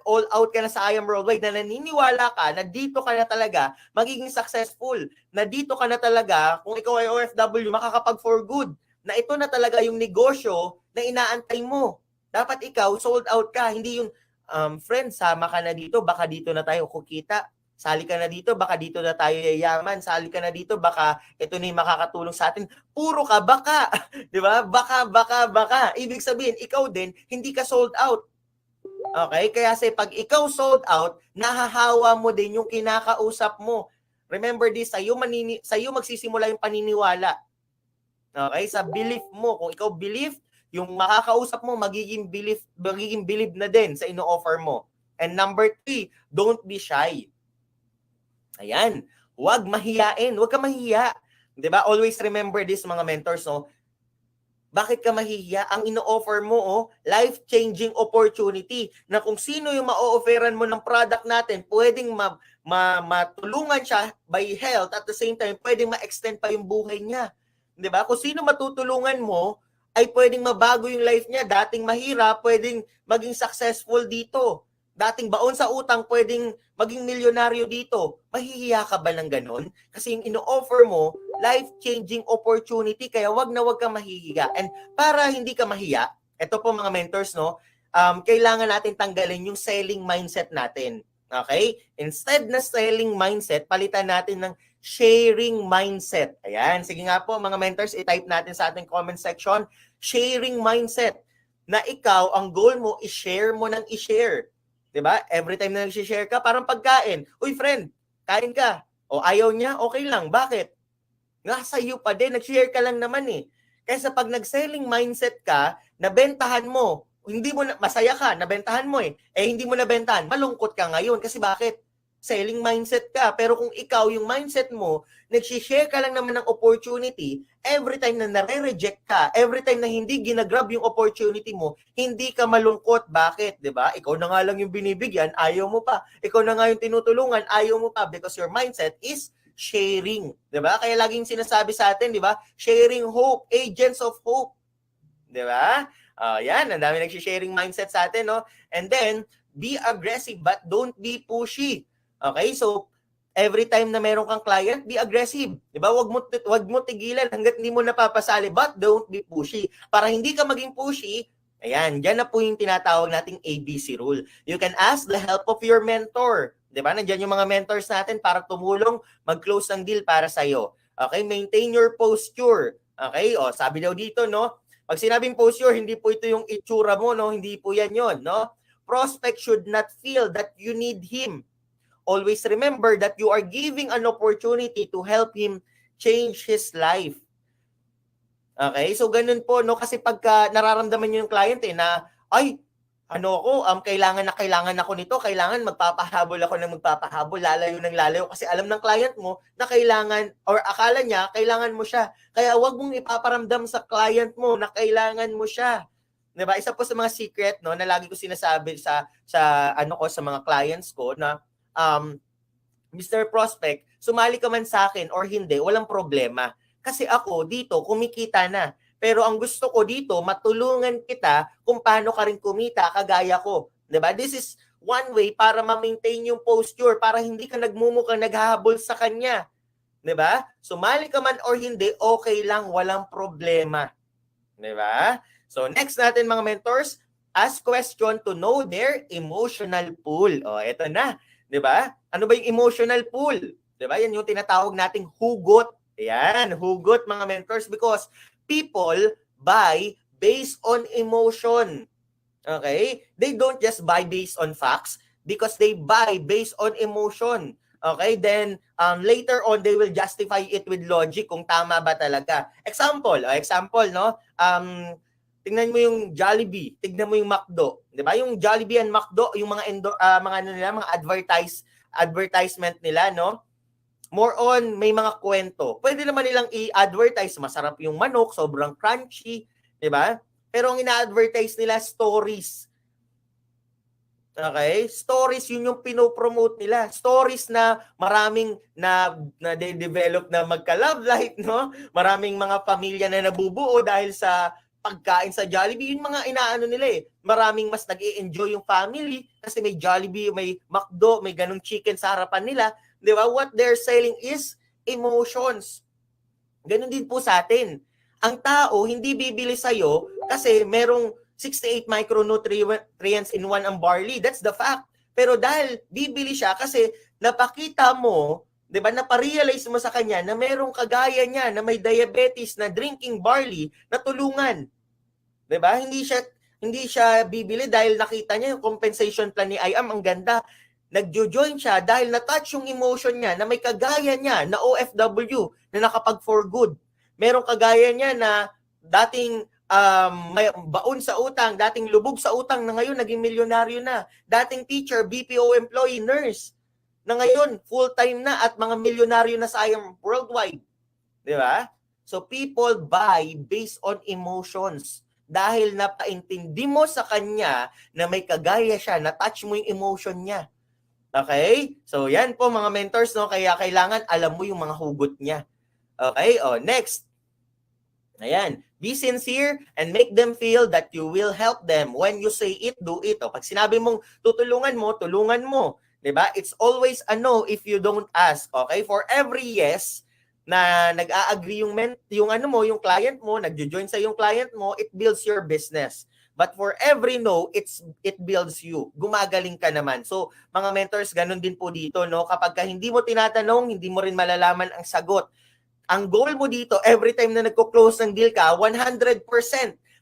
all out ka na sa I Am Worldwide, na naniniwala ka na dito ka na talaga magiging successful, na dito ka na talaga, kung ikaw ay OFW, makakapag for good, na ito na talaga yung negosyo na inaantay mo. Dapat ikaw, sold out ka, hindi yung, friend, sama ka na dito, baka dito na tayo kukita. Sali ka na dito, baka dito na tayo yayaman. Sali ka na dito, baka ito na yung makakatulong sa atin. Puro ka, baka. Di ba? Baka. Ibig sabihin, ikaw din, hindi ka sold out. Okay? Kaya pag ikaw sold out, nahahawa mo din yung kinakausap mo. Remember this, sa'yo magsisimula yung paniniwala. Okay? Sa belief mo. Kung ikaw believe, yung makakausap mo, magiging believe na din sa ino-offer mo. And number 3, don't be shy. Ayan, huwag mahiyain, huwag ka mahiya. 'Di ba? Always remember this, mga mentors, no? Bakit ka mahihiya? Ang ino-offer mo, life-changing opportunity na kung sino yung ma-offeran mo ng product natin, pwedeng matulungan siya by health, at the same time, pwedeng ma-extend pa yung buhay niya. 'Di ba? Kung sino matutulungan mo, ay pwedeng mabago yung life niya. Dating mahirap, pwedeng maging successful dito. Dating baon sa utang, pwedeng maging milyonaryo dito. Mahihiya ka ba ng ganun? Kasi yung ino-offer mo, life-changing opportunity, kaya wag kang mahihiya. And para hindi ka mahiya, ito po mga mentors, no, kailangan natin tanggalin yung selling mindset natin. Okay? Instead na selling mindset, palitan natin ng sharing mindset. Ayan, sige nga po mga mentors, i-type natin sa ating comment section, sharing mindset. Na ikaw, ang goal mo, i-share mo ng i-share. Diba? Every time na nag-share ka, parang pagkain. Uy friend, kain ka. O ayaw niya, okay lang. Bakit? Nasa iyo pa din, nag-share ka lang naman eh. Kaysa pag nag-selling mindset ka, nabentahan mo, hindi mo na, masaya ka, nabentahan mo eh. Hindi mo nabentahan, malungkot ka ngayon. Kasi bakit? Selling mindset ka. Pero kung ikaw, yung mindset mo, nag-share ka lang naman ng opportunity, every time na nare-reject ka, every time na hindi ginagrab yung opportunity mo, hindi ka malungkot. Bakit? Diba? Ikaw na nga lang yung binibigyan, ayaw mo pa. Ikaw na nga yung tinutulungan, ayaw mo pa. Because your mindset is sharing. Diba? Kaya laging sinasabi sa atin, diba? Sharing hope, agents of hope. Diba? Yan, ang dami nag-sharing mindset sa atin, no? And then, be aggressive but don't be pushy. Okay? So, every time na meron kang client, be aggressive. Diba? Wag mo tigilan hanggat hindi mo napapasali, but don't be pushy. Para hindi ka maging pushy, ayan, dyan na po yung tinatawag nating ABC rule. You can ask the help of your mentor. Diba? Nandiyan yung mga mentors natin para tumulong mag-close ng deal para sa'yo. Okay? Maintain your posture. Okay? O, sabi daw dito, no? Pag sinabing posture, hindi po ito yung itsura mo, no? Hindi po yan yon, no? Prospect should not feel that you need him. Always remember that you are giving an opportunity to help him change his life. Okay? So, ganun po, no? Kasi pagka nararamdaman nyo yung client na, ay, kailangan ako nito, kailangan magpapahabol ako ng magpapahabol, lalayo ng lalayo, kasi alam ng client mo na kailangan, or akala niya, kailangan mo siya. Kaya wag mong ipaparamdam sa client mo na kailangan mo siya. Diba? Isa po sa mga secret, no, na lagi ko sinasabi sa mga clients ko na, Mr. Prospect, sumali ka man sa akin or hindi, walang problema. Kasi ako dito, kumikita na. Pero ang gusto ko dito, matulungan kita kung paano ka rin kumita kagaya ko. Diba? This is one way para ma-maintain yung posture, para hindi ka nagmumukhang naghahabol sa kanya. Diba? Sumali ka man or hindi, okay lang, walang problema. Diba? So next natin mga mentors, ask question to know their emotional pool. O, eto na. 'Di ba? Ano ba yung emotional pool? 'Di ba? Yan yung tinatawag nating hugot. Ayan, hugot mga mentors, because people buy based on emotion. Okay? They don't just buy based on facts because they buy based on emotion. Okay? Then later on they will justify it with logic kung tama ba talaga. Example, no? Tingnan mo yung Jollibee, tingnan mo yung McDo, 'di ba? Yung Jollibee and McDo, yung mga advertisement nila, no? More on may mga kwento. Pwede naman nilang i-advertise masarap yung manok, sobrang crunchy, 'di ba? Pero ang ina-advertise nila stories. Okay? Stories, yun yung pinopromote nila. Stories na maraming na de-develop na magka-love life, no? Maraming mga pamilya na nabubuo dahil sa pagkain sa Jollibee. Yung mga inaano nila eh. Maraming mas nag-i-enjoy yung family kasi may Jollibee, may McDo, may ganung chicken sa harapan nila. Di ba? What they're selling is emotions. Ganun din po sa atin. Ang tao hindi bibili sa'yo kasi merong 68 micronutrients in one ang barley. That's the fact. Pero dahil bibili siya kasi napakita mo, 'di ba, naparealize mo sa kanya na merong kagaya niya na may diabetes na drinking barley na tulungan. 'Di ba? Hindi siya bibili dahil nakita niya yung compensation plan ni IAM ang ganda. Nagjo-join siya dahil na-touch yung emotion niya na may kagaya niya na OFW na nakapag-for good. Merong kagaya niya na dating may baon sa utang, dating lubog sa utang na ngayon naging milyonaryo na. Dating teacher, BPO employee, nurse na ngayon full-time na at mga milyonaryo na sa IAM worldwide. Di ba? So people buy based on emotions. Dahil napaintindi mo sa kanya na may kagaya siya, na-touch mo yung emotion niya. Okay? So yan po mga mentors, no? Kaya kailangan alam mo yung mga hugot niya. Okay? Next. Ayan. Be sincere and make them feel that you will help them. When you say it, do it. Pag sinabi mong tutulungan mo, tulungan mo. 'Di ba? It's always a no if you don't ask. Okay? For every yes na nag-a-agree yung client mo, nagjo-join sa yung client mo, it builds your business. But for every no, it builds you. Gumagaling ka naman. So, mga mentors, ganun din po dito, no? Kapag hindi mo tinatanong, hindi mo rin malalaman ang sagot. Ang goal mo dito, every time na nagko-close ng deal ka, 100%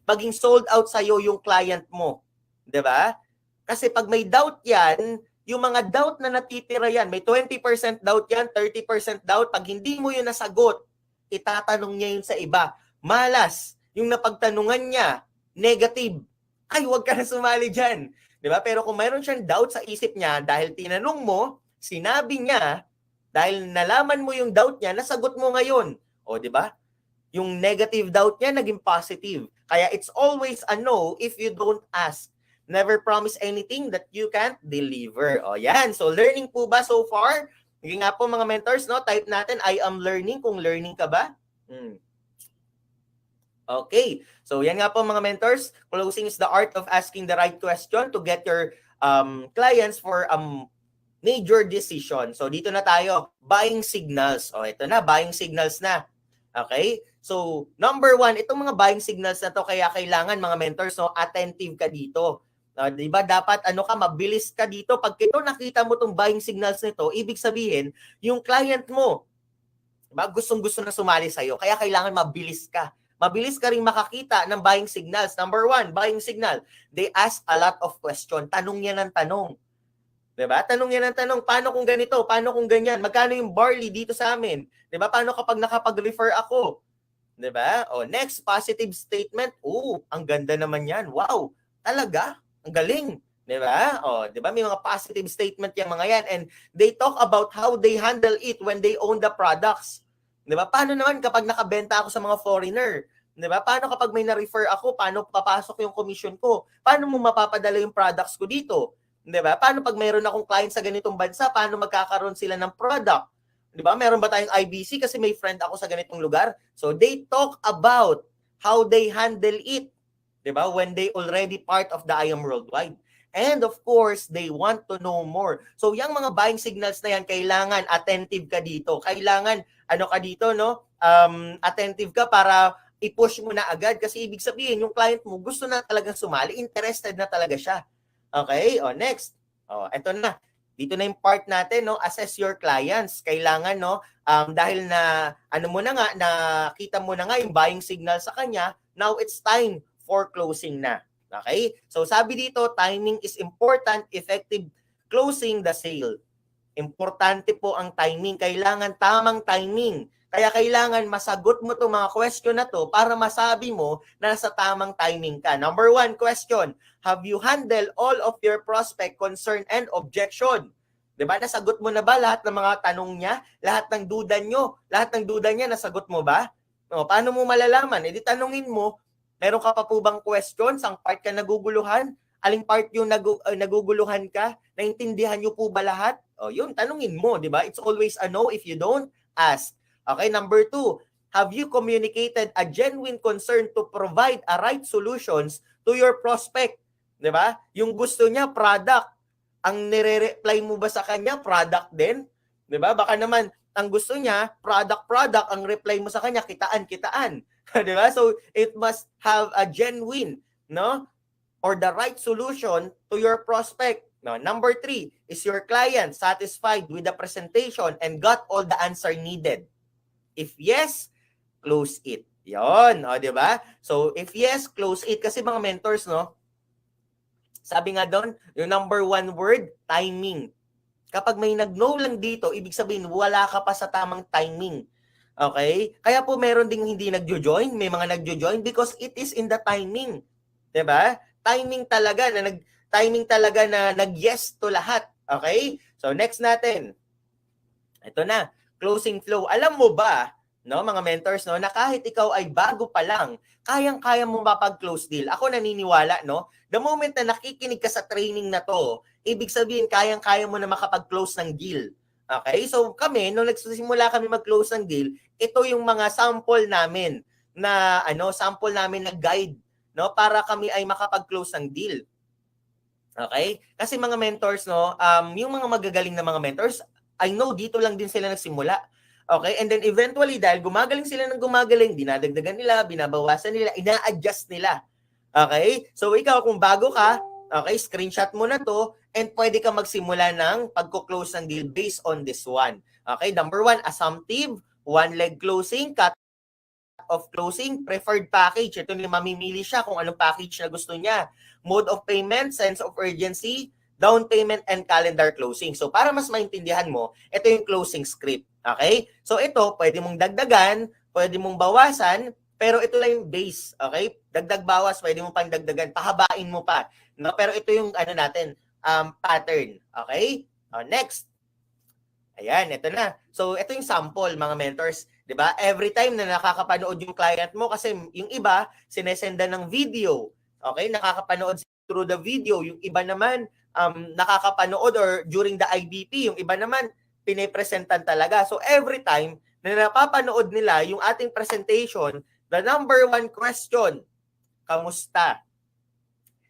maging sold out sa'yo yung client mo. 'Di ba? Kasi pag may doubt yan, yung mga doubt na natitira yan, may 20% doubt yan, 30% doubt, pag hindi mo yun nasagot, itatanong niya yun sa iba. Malas, yung napagtanungan niya, negative. Ay, huwag ka na sumali dyan. Di ba? Pero kung mayroon siyang doubt sa isip niya, dahil tinanong mo, sinabi niya, dahil nalaman mo yung doubt niya, nasagot mo ngayon. O, di ba? Yung negative doubt niya, naging positive. Kaya it's always a no if you don't ask. Never promise anything that you can't deliver. O, yan. So, learning po ba so far? Sige nga po mga mentors, no? Type natin, I am learning, kung learning ka ba. Okay. So, yan nga po mga mentors. Closing is the art of asking the right question to get your clients for major decision. So, dito na tayo. Buying signals. O, ito na. Buying signals na. Okay? So, number 1, itong mga buying signals na to, kaya kailangan mga mentors, no, attentive ka dito. Diba? Dapat mabilis ka dito. Pag ito nakita mo tong buying signals nito, ibig sabihin, yung client mo, diba, gustong-gusto na sumali sa'yo. Kaya kailangan mabilis ka. Mabilis ka rin makakita ng buying signals. Number 1, buying signal. They ask a lot of question. Tanong yan ng tanong. Diba? Tanong yan ng tanong. Paano kung ganito? Paano kung ganyan? Magkano yung barley dito sa amin? Diba? Paano kapag nakapag-refer ako? Diba? O, next, positive statement. Ang ganda naman yan. Wow, talaga? Ang galing. Diba? O, diba? May mga positive statement yung mga yan. And they talk about how they handle it when they own the products. Diba? Paano naman kapag nakabenta ako sa mga foreigner? Diba? Paano kapag may na-refer ako? Paano papasok yung commission ko? Paano mo mapapadala yung products ko dito? Diba? Paano pag mayroon akong client sa ganitong bansa? Paano magkakaroon sila ng product? Diba? Meron ba tayong IBC kasi may friend ako sa ganitong lugar? So they talk about how they handle it. Diba? When they already part of the I Am Worldwide. And of course, they want to know more. So yung mga buying signals na yan, kailangan attentive ka dito. Kailangan ka dito, no? Attentive ka para i-push mo na agad kasi ibig sabihin yung client mo gusto na talagang sumali, interested na talaga siya. Okay? O next. O eto na. Dito na yung part natin, no? Assess your clients. Kailangan, no? Dahil na mo na nga, nakita mo na nga yung buying signal sa kanya, now it's time for closing na. Okay? So sabi dito, timing is important, effective closing the sale. Importante po ang timing. Kailangan tamang timing. Kaya kailangan masagot mo itong mga question na to para masabi mo na nasa tamang timing ka. Number 1 question, have you handled all of your prospect concern and objection? Diba? Nasagot mo na ba lahat ng mga tanong niya? Lahat ng duda nyo? Lahat ng duda niya, nasagot mo ba? O, paano mo malalaman? E di tanungin mo, meron ka pa po bang questions? Ang part ka naguguluhan? Aling part yung naguguluhan ka? Naintindihan nyo po ba lahat? O yun, tanungin mo, di ba? It's always a no if you don't ask. Okay, number 2, have you communicated a genuine concern to provide a right solutions to your prospect? Di ba? Yung gusto niya, product. Ang nire-reply mo ba sa kanya, product din? Di ba? Baka naman, ang gusto niya, product. Ang reply mo sa kanya, kitaan. Di ba? So, it must have a genuine, no? Or the right solution to your prospect. No, number 3, is your client satisfied with the presentation and got all the answer needed? If yes, close it. Yon, o, di ba? So, if yes, close it. Kasi mga mentors, no? Sabi nga doon, yung number 1 word, timing. Kapag may nag-no lang dito, ibig sabihin, wala ka pa sa tamang timing. Okay? Kaya po meron ding hindi nagjo-join, may mga nagjo-join because it is in the timing. 'Di ba? Timing talaga na nag-yes to lahat. Okay? So next natin. Ito na, closing flow. Alam mo ba, no, mga mentors, no, na kahit ikaw ay bago pa lang, kayang-kaya mo mapag-close deal. Ako naniniwala, no, the moment na nakikinig ka sa training na to, ibig sabihin kayang-kaya mo na makapag-close ng deal. Okay? So kami, nung nagsisimula kami mag-close ng deal, ito yung mga sample namin na sample namin na guide, no, para kami ay makapag-close ng deal. Okay? Kasi mga mentors, no, yung mga magagaling na mga mentors, I know dito lang din sila nagsimula. Okay? And then eventually, dahil gumagaling sila ng gumagaling, dinadagdagan nila, binabawasan nila, ina-adjust nila. Okay? So ikaw kung bago ka, okay, screenshot mo na to and pwede ka magsimula ng pagko-close ng deal based on this one. Okay? Number 1, assumptive, one leg closing, cut of closing, preferred package. Ito yung mamimili siya kung anong package na gusto niya. Mode of payment, sense of urgency, down payment, and calendar closing. So para mas maintindihan mo, ito yung closing script. Okay? So ito, pwede mong dagdagan, pwede mong bawasan, pero ito lang yung base. Okay? Dagdag bawas, pwede mong pang dagdagan, pahabain mo pa. No? Pero ito yung ano natin, pattern. Okay? Next. Ayan, ito na. So, ito yung sample, mga mentors. 'Di ba? Every time na nakakapanood yung client mo, kasi yung iba, sinesenda ng video. Okay? Nakakapanood through the video. Yung iba naman, nakakapanood or during the IBP. Yung iba naman, pinipresentan talaga. So, every time na napapanood nila yung ating presentation, the number 1 question, kamusta?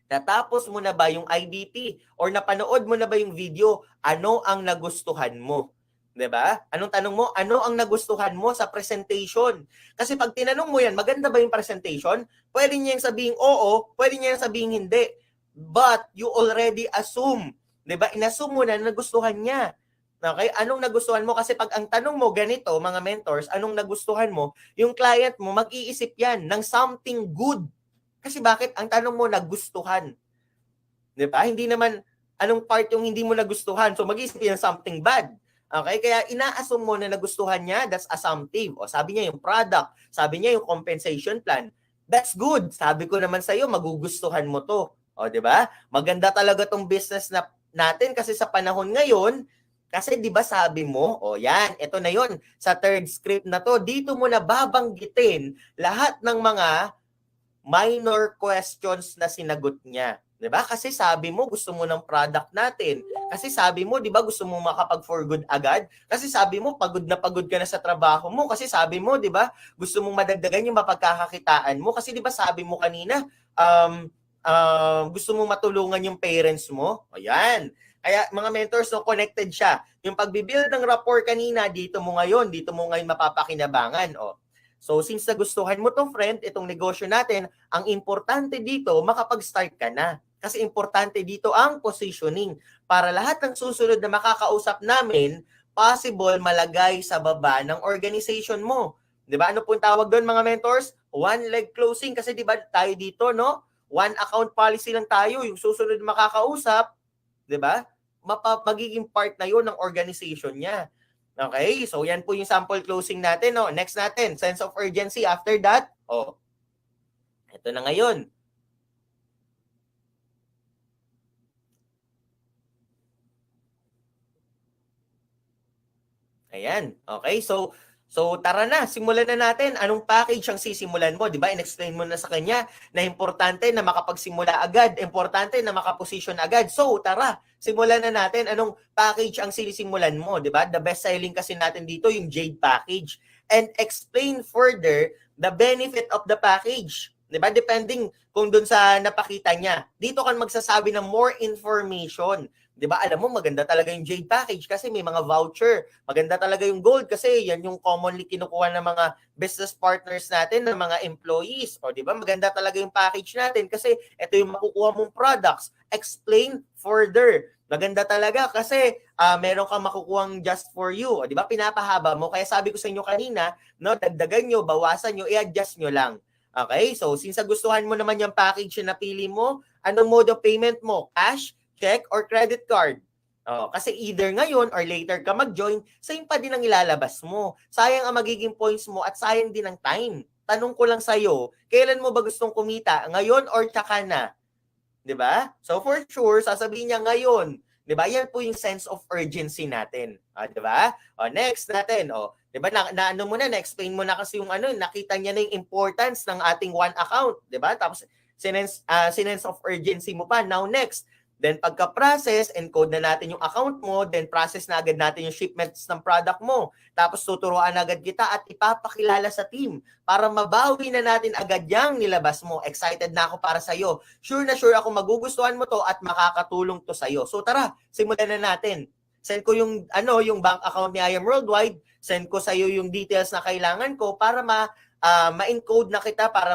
Natapos mo na ba yung IBP? Or napanood mo na ba yung video? Ano ang nagustuhan mo? 'Di ba? Anong tanong mo? Ano ang nagustuhan mo sa presentation? Kasi pag tinanong mo yan, maganda ba yung presentation? Pwede niyang sabihin oo, pwede niyang sabihin hindi. But you already assume. 'Di ba? Inassume mo na nagustuhan niya. Okay? Anong nagustuhan mo? Kasi pag ang tanong mo ganito, mga mentors, anong nagustuhan mo? Yung client mo, mag-iisip yan ng something good. Kasi bakit? Ang tanong mo, nagustuhan. Di ba? Hindi naman anong part yung hindi mo nagustuhan. So mag-isip yan something bad. Okay? Kaya ina-assume mo na nagustuhan niya, that's assumptive. O sabi niya yung product, sabi niya yung compensation plan. That's good. Sabi ko naman sa iyo, magugustuhan mo to. O di ba? Maganda talaga tong business na natin kasi sa panahon ngayon, kasi di ba sabi mo, o yan, ito na yon sa third script na to, dito mo na babanggitin lahat ng mga minor questions na sinagot niya. 'Di ba? Kasi sabi mo gusto mo ng product natin. Kasi sabi mo, 'di ba, gusto mo makapag-for good agad? Kasi sabi mo pagod na pagod ka na sa trabaho mo. Kasi sabi mo, 'di ba, gusto mong madagdagan yung mapagkakakitaan mo. Kasi 'di ba sabi mo kanina, gusto mong matulungan yung parents mo. Ayan. Kaya mga mentors, so connected siya. Yung pagbibuild ng rapport kanina, dito mo ngayon mapapakinabangan. So since nagustuhan mo to, friend, itong negosyo natin, ang importante dito, makapag-start ka na. Kasi importante dito ang positioning para lahat ng susunod na makakausap namin, possible malagay sa baba ng organization mo. 'Di ba? Ano po tawag doon, mga mentors? One leg closing, kasi 'di ba tayo dito, no? One account policy lang tayo, yung susunod na makakausap, 'di ba? Magiging part na 'yon ng organization niya. Okay? So, yan po yung sample closing natin. No? Next natin, sense of urgency. After that, ito na ngayon. Ayan. Okay? So tara na, simulan na natin. Anong package ang sisimulan mo? Di ba? In-explain mo na sa kanya na importante na makapagsimula agad, importante na makaposition agad. So tara, simulan na natin. Anong package ang sisimulan mo? Di ba? The best selling kasi natin dito yung Jade package. And explain further the benefit of the package. Di ba? Depending kung dun sa napakita niya. Dito kan magsasabi ng more information. 'Di ba? Alam mo, maganda talaga yung Jade package kasi may mga voucher. Maganda talaga yung Gold kasi yan yung commonly kinukuha ng mga business partners natin, ng mga employees. O 'di ba? Maganda talaga yung package natin kasi ito yung makukuha mong products. Explain further. Maganda talaga kasi meron kang makukuhang just for you. O 'di ba? Pinapahaba mo. Kaya sabi ko sa inyo kanina, no, dagdagan nyo, bawasan nyo, i-adjust nyo lang. Okay? So, since gustuhan mo naman yung package na napili mo, anong mode of payment mo? Cash, check, or credit card? Kasi either ngayon or later ka mag-join, same pa din ang ilalabas mo. Sayang ang magiging points mo at sayang din ang time. Tanong ko lang sa'yo, kailan mo ba gustong kumita? Ngayon or tsaka na? 'Di ba? So for sure, sasabihin niya ngayon. 'Di ba? Yan po yung sense of urgency natin. 'Di ba? Next natin, 'di ba? Ano mo na-explain mo na kasi yung nakita niya na yung importance ng ating one account, 'di ba? Tapos sense of urgency mo pa. Now next, then pagka-process, encode na natin yung account mo, then process na agad natin yung shipments ng product mo. Tapos tuturuan agad kita at ipapakilala sa team para mabawi na natin agad yung nilabas mo. Excited na ako para sa'yo. Sure na sure ako magugustuhan mo to at makakatulong to sa'yo. So tara, simulan na natin. Send ko yung bank account ni I Am Worldwide. Send ko sa'yo yung details na kailangan ko para ma-encode na kita, para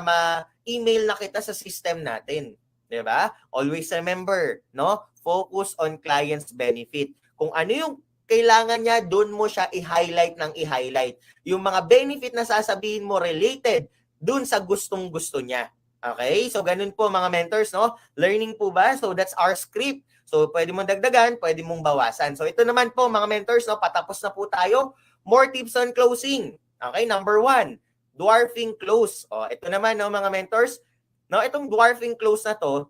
email na kita sa system natin. 'Di ba? Always remember, no? Focus on client's benefit. Kung ano yung kailangan niya, doon mo siya i-highlight ng i-highlight. Yung mga benefit na sasabihin mo related doon sa gustong-gusto niya. Okay? So, ganun po mga mentors, no? Learning po ba? So, that's our script. So, pwede mong dagdagan, pwede mong bawasan. So, ito naman po mga mentors, no? Patapos na po tayo. More tips on closing. Okay? Number 1, dwarfing close. O, ito naman, no, mga mentors. No, itong dwarfing close na to,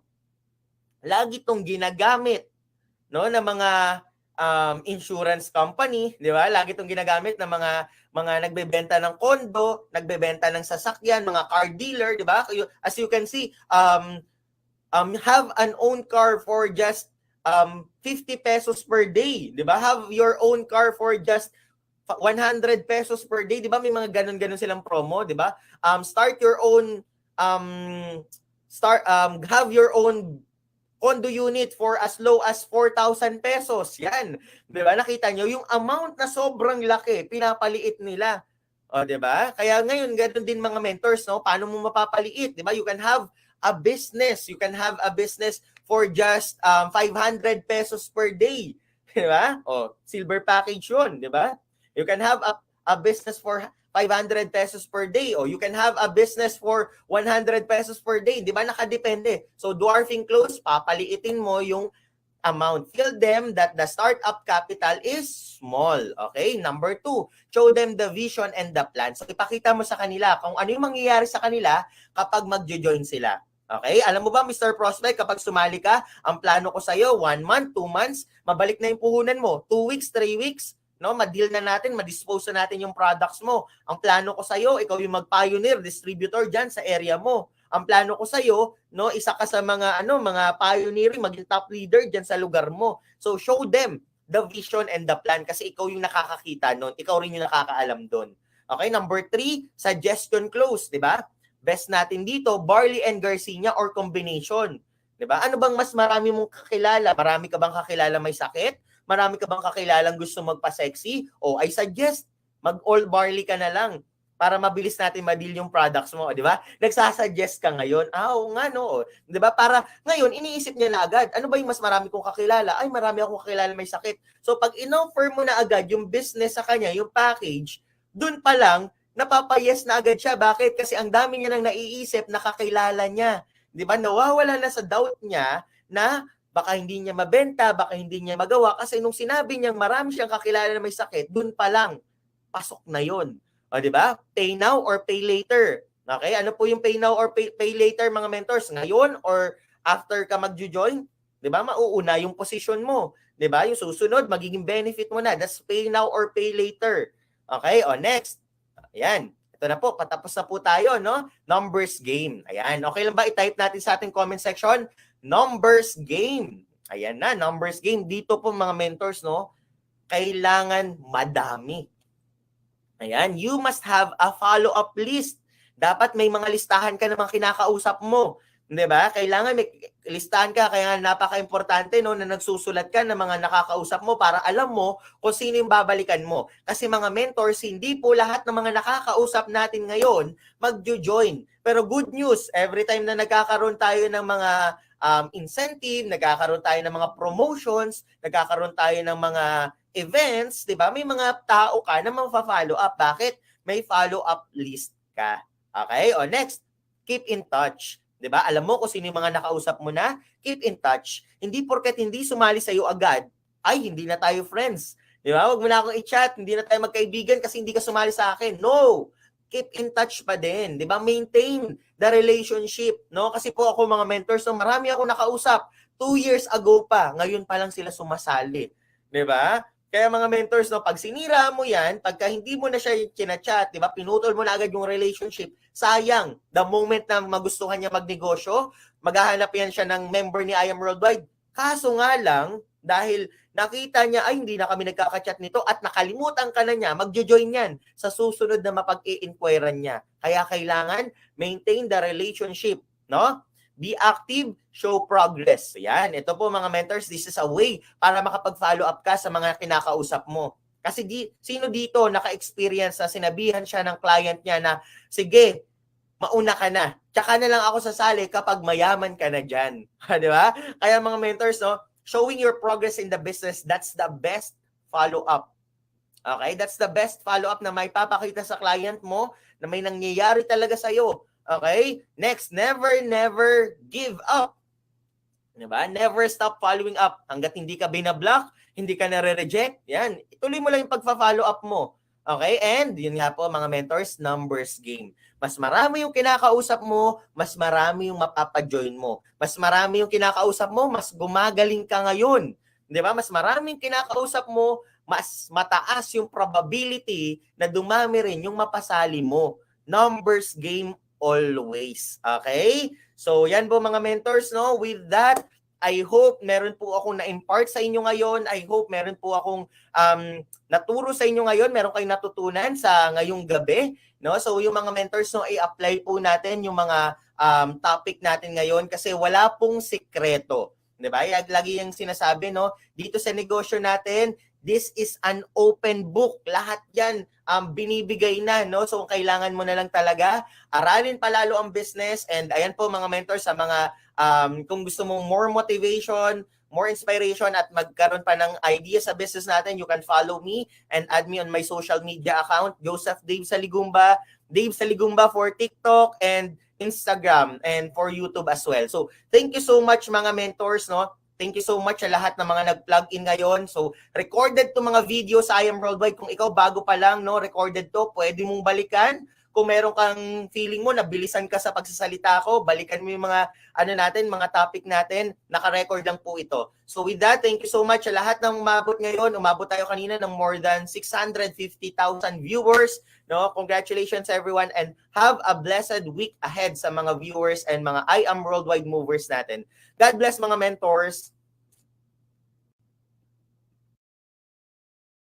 lagi itong ginagamit, no, ng mga insurance company, di ba? Lagi itong ginagamit ng mga nagbebenta ng kondo, nagbebenta ng sasakyan, mga car dealer, di ba? As you can see, have an own car for just 50 pesos per day, di ba? Have your own car for just 100 pesos per day, di ba? May mga ganun-ganun silang promo, di ba? Start your own have your own condo unit for as low as 4,000 pesos. Yan. 'Di ba? Nakita nyo yung amount na sobrang laki, pinapaliit nila. O, 'di ba? Kaya ngayon ganoon din mga mentors, no? Paano mo mapapaliit, 'di ba? You can have a business. You can have a business for just 500 pesos per day. 'Di ba? O, silver package 'yun, 'di ba? You can have a business for 500 pesos per day, o you can have a business for 100 pesos per day, di ba? Nakadepende. So dwarfing close, papaliitin mo yung amount. Tell them that the startup capital is small. Okay? Number 2, show them the vision and the plan. So ipakita mo sa kanila kung ano yung mangyayari sa kanila kapag magjo-join sila. Okay? Alam mo ba, Mr. Prospect, kapag sumali ka, ang plano ko sa'yo, 1 month, 2 months, mabalik na yung puhunan mo. 2 weeks, 3 weeks, no, ma-deal na natin, ma-dispose na natin yung products mo. Ang plano ko sa iyo, ikaw yung mag-pioneer, distributor diyan sa area mo. Ang plano ko sa iyo, no, isa ka sa mga mga pioneering, maging top leader diyan sa lugar mo. So show them the vision and the plan kasi ikaw yung nakakakita noon, ikaw rin yung nakakaalam doon. Okay, number 3, suggestion close, 'di ba? Best natin dito, barley and Garcinia or combination. 'Di ba? Ano bang mas marami mong kakilala? Marami ka bang kakilala may sakit? Marami ka bang kakilalang gusto magpa-sexy? O I suggest, mag-all barley ka na lang para mabilis natin ma-deal yung products mo, di ba? Nagsasuggest ka ngayon. Oo nga, no. Di ba? Para ngayon, iniisip niya na agad, ano ba yung mas marami kong kakilala? Ay, marami akong kakilala may sakit. So, pag in-offer mo na agad yung business sa kanya, yung package, dun pa lang, napapayes na agad siya. Bakit? Kasi ang dami niya nang naiisip na kakilala niya. Di ba? Nawawala na sa doubt niya na baka hindi niya mabenta, baka hindi niya magawa kasi nung sinabi niyang marami siyang kakilala na may sakit, dun pa lang, pasok na yon. O, di ba? Pay now or pay later. Okay? Ano po yung pay now or pay later, mga mentors? Ngayon or after ka mag-join? Di ba? Mauuna yung position mo. Di ba? Yung susunod, magiging benefit mo na. That's pay now or pay later. Okay? O, next. Ayan. Ito na po, patapos na po tayo, no? Numbers game. Ayan. Okay lang ba i-type natin sa ating comment section? Numbers game. Ayan na, numbers game. Dito po mga mentors, no, kailangan madami. Ayan, you must have a follow-up list. Dapat may mga listahan ka ng mga kinakausap mo. 'Di ba? Kailangan may listahan ka, kaya napaka-importante, no, na nagsusulat ka ng mga nakakausap mo para alam mo kung sino yung babalikan mo. Kasi mga mentors, hindi po lahat ng mga nakakausap natin ngayon magjo-join. Pero good news, every time na nagkakaroon tayo ng mga incentive, nagkakaroon tayo ng mga promotions, nagkakaroon tayo ng mga events, 'di ba? May mga tao ka na magfa-follow up. Bakit? May follow-up list ka. Okay? O next, keep in touch. 'Di ba? Alam mo kung sino yung mga nakausap mo na, keep in touch. Hindi porket hindi sumali sa iyo agad, ay hindi na tayo friends. 'Di ba? Huwag mo na akong i-chat, hindi na tayo magkaibigan kasi hindi ka sumali sa akin. No. Keep in touch pa din, 'di ba? Maintain the relationship, no? Kasi po ako mga mentors, so marami ako nakausap 2 years ago pa, ngayon pa lang sila sumasali, 'di ba? Kaya mga mentors, no, pag sinira mo 'yan, pagka hindi mo na siya chinachat, 'di ba? Pinutol mo na agad yung relationship. Sayang, the moment na magustuhan niya magnegosyo, maghahanap yan siya ng member ni I Am Worldwide. Kaso nga lang, dahil nakita niya, ay hindi na kami nagkaka-chat nito at nakalimutan ka na niya, magjo-join yan sa susunod na mapag-i-inquiran niya. Kaya kailangan maintain the relationship, no? Be active, show progress. Yan, ito po mga mentors, this is a way para makapag-follow up ka sa mga kinakausap mo. Kasi sino dito naka-experience na sinabihan siya ng client niya na, sige, mauna ka na. tsaka na lang ako sasali kapag mayaman ka na dyan. Di ba? Kaya mga mentors, no, showing your progress in the business, that's the best follow-up. Okay? That's the best follow-up na may papakita sa client mo na may nangyayari talaga sa'yo. Okay? Next, never give up. Diba? Never stop following up. Hanggat hindi ka binablock, hindi ka nare-reject, yan, ituloy mo lang yung pagfa-follow up mo. Okay? And yun nga po mga mentors, numbers game. Mas marami yung kinakausap mo, mas marami yung mapapajoin mo. Mas marami yung kinakausap mo, mas gumagaling ka ngayon. Di ba? Mas marami yung kinakausap mo, mas mataas yung probability na dumami rin yung mapasali mo. Numbers game always. Okay? So yan po mga mentors, no? With that, I hope meron po akong na-impart sa inyo ngayon. I hope meron po akong naturo sa inyo ngayon. Meron kayong natutunan sa ngayong gabi, no? So yung mga mentors, no, i-apply po natin yung mga topic natin ngayon kasi wala pong sikreto. 'Di ba? Lagi yung sinasabi, no? Dito sa negosyo natin, this is an open book. Lahat 'yan binibigay na, no? So kailangan mo na lang talaga aralin palalo ang business. And ayan po mga mentors, sa mga kung gusto mo more motivation, more inspiration at magkaroon pa ng idea sa business natin, you can follow me and add me on my social media account, Joseph Dave Saligumba, Dave Saligumba for TikTok and Instagram and for YouTube as well. So thank you so much mga mentors, no? Thank you so much sa lahat ng mga nag-plug in ngayon. So, recorded to mga video sa I Am Worldwide. Kung ikaw bago pa lang, no, recorded to, pwede mong balikan. Kung meron kang feeling mo, nabilisan ka sa pagsasalita ko, balikan mo yung mga, mga topic natin, naka-record lang po ito. So with that, thank you so much sa lahat ng umabot ngayon. Umabot tayo kanina ng more than 650,000 viewers. No, congratulations everyone and have a blessed week ahead sa mga viewers and mga I Am Worldwide movers natin. God bless mga mentors.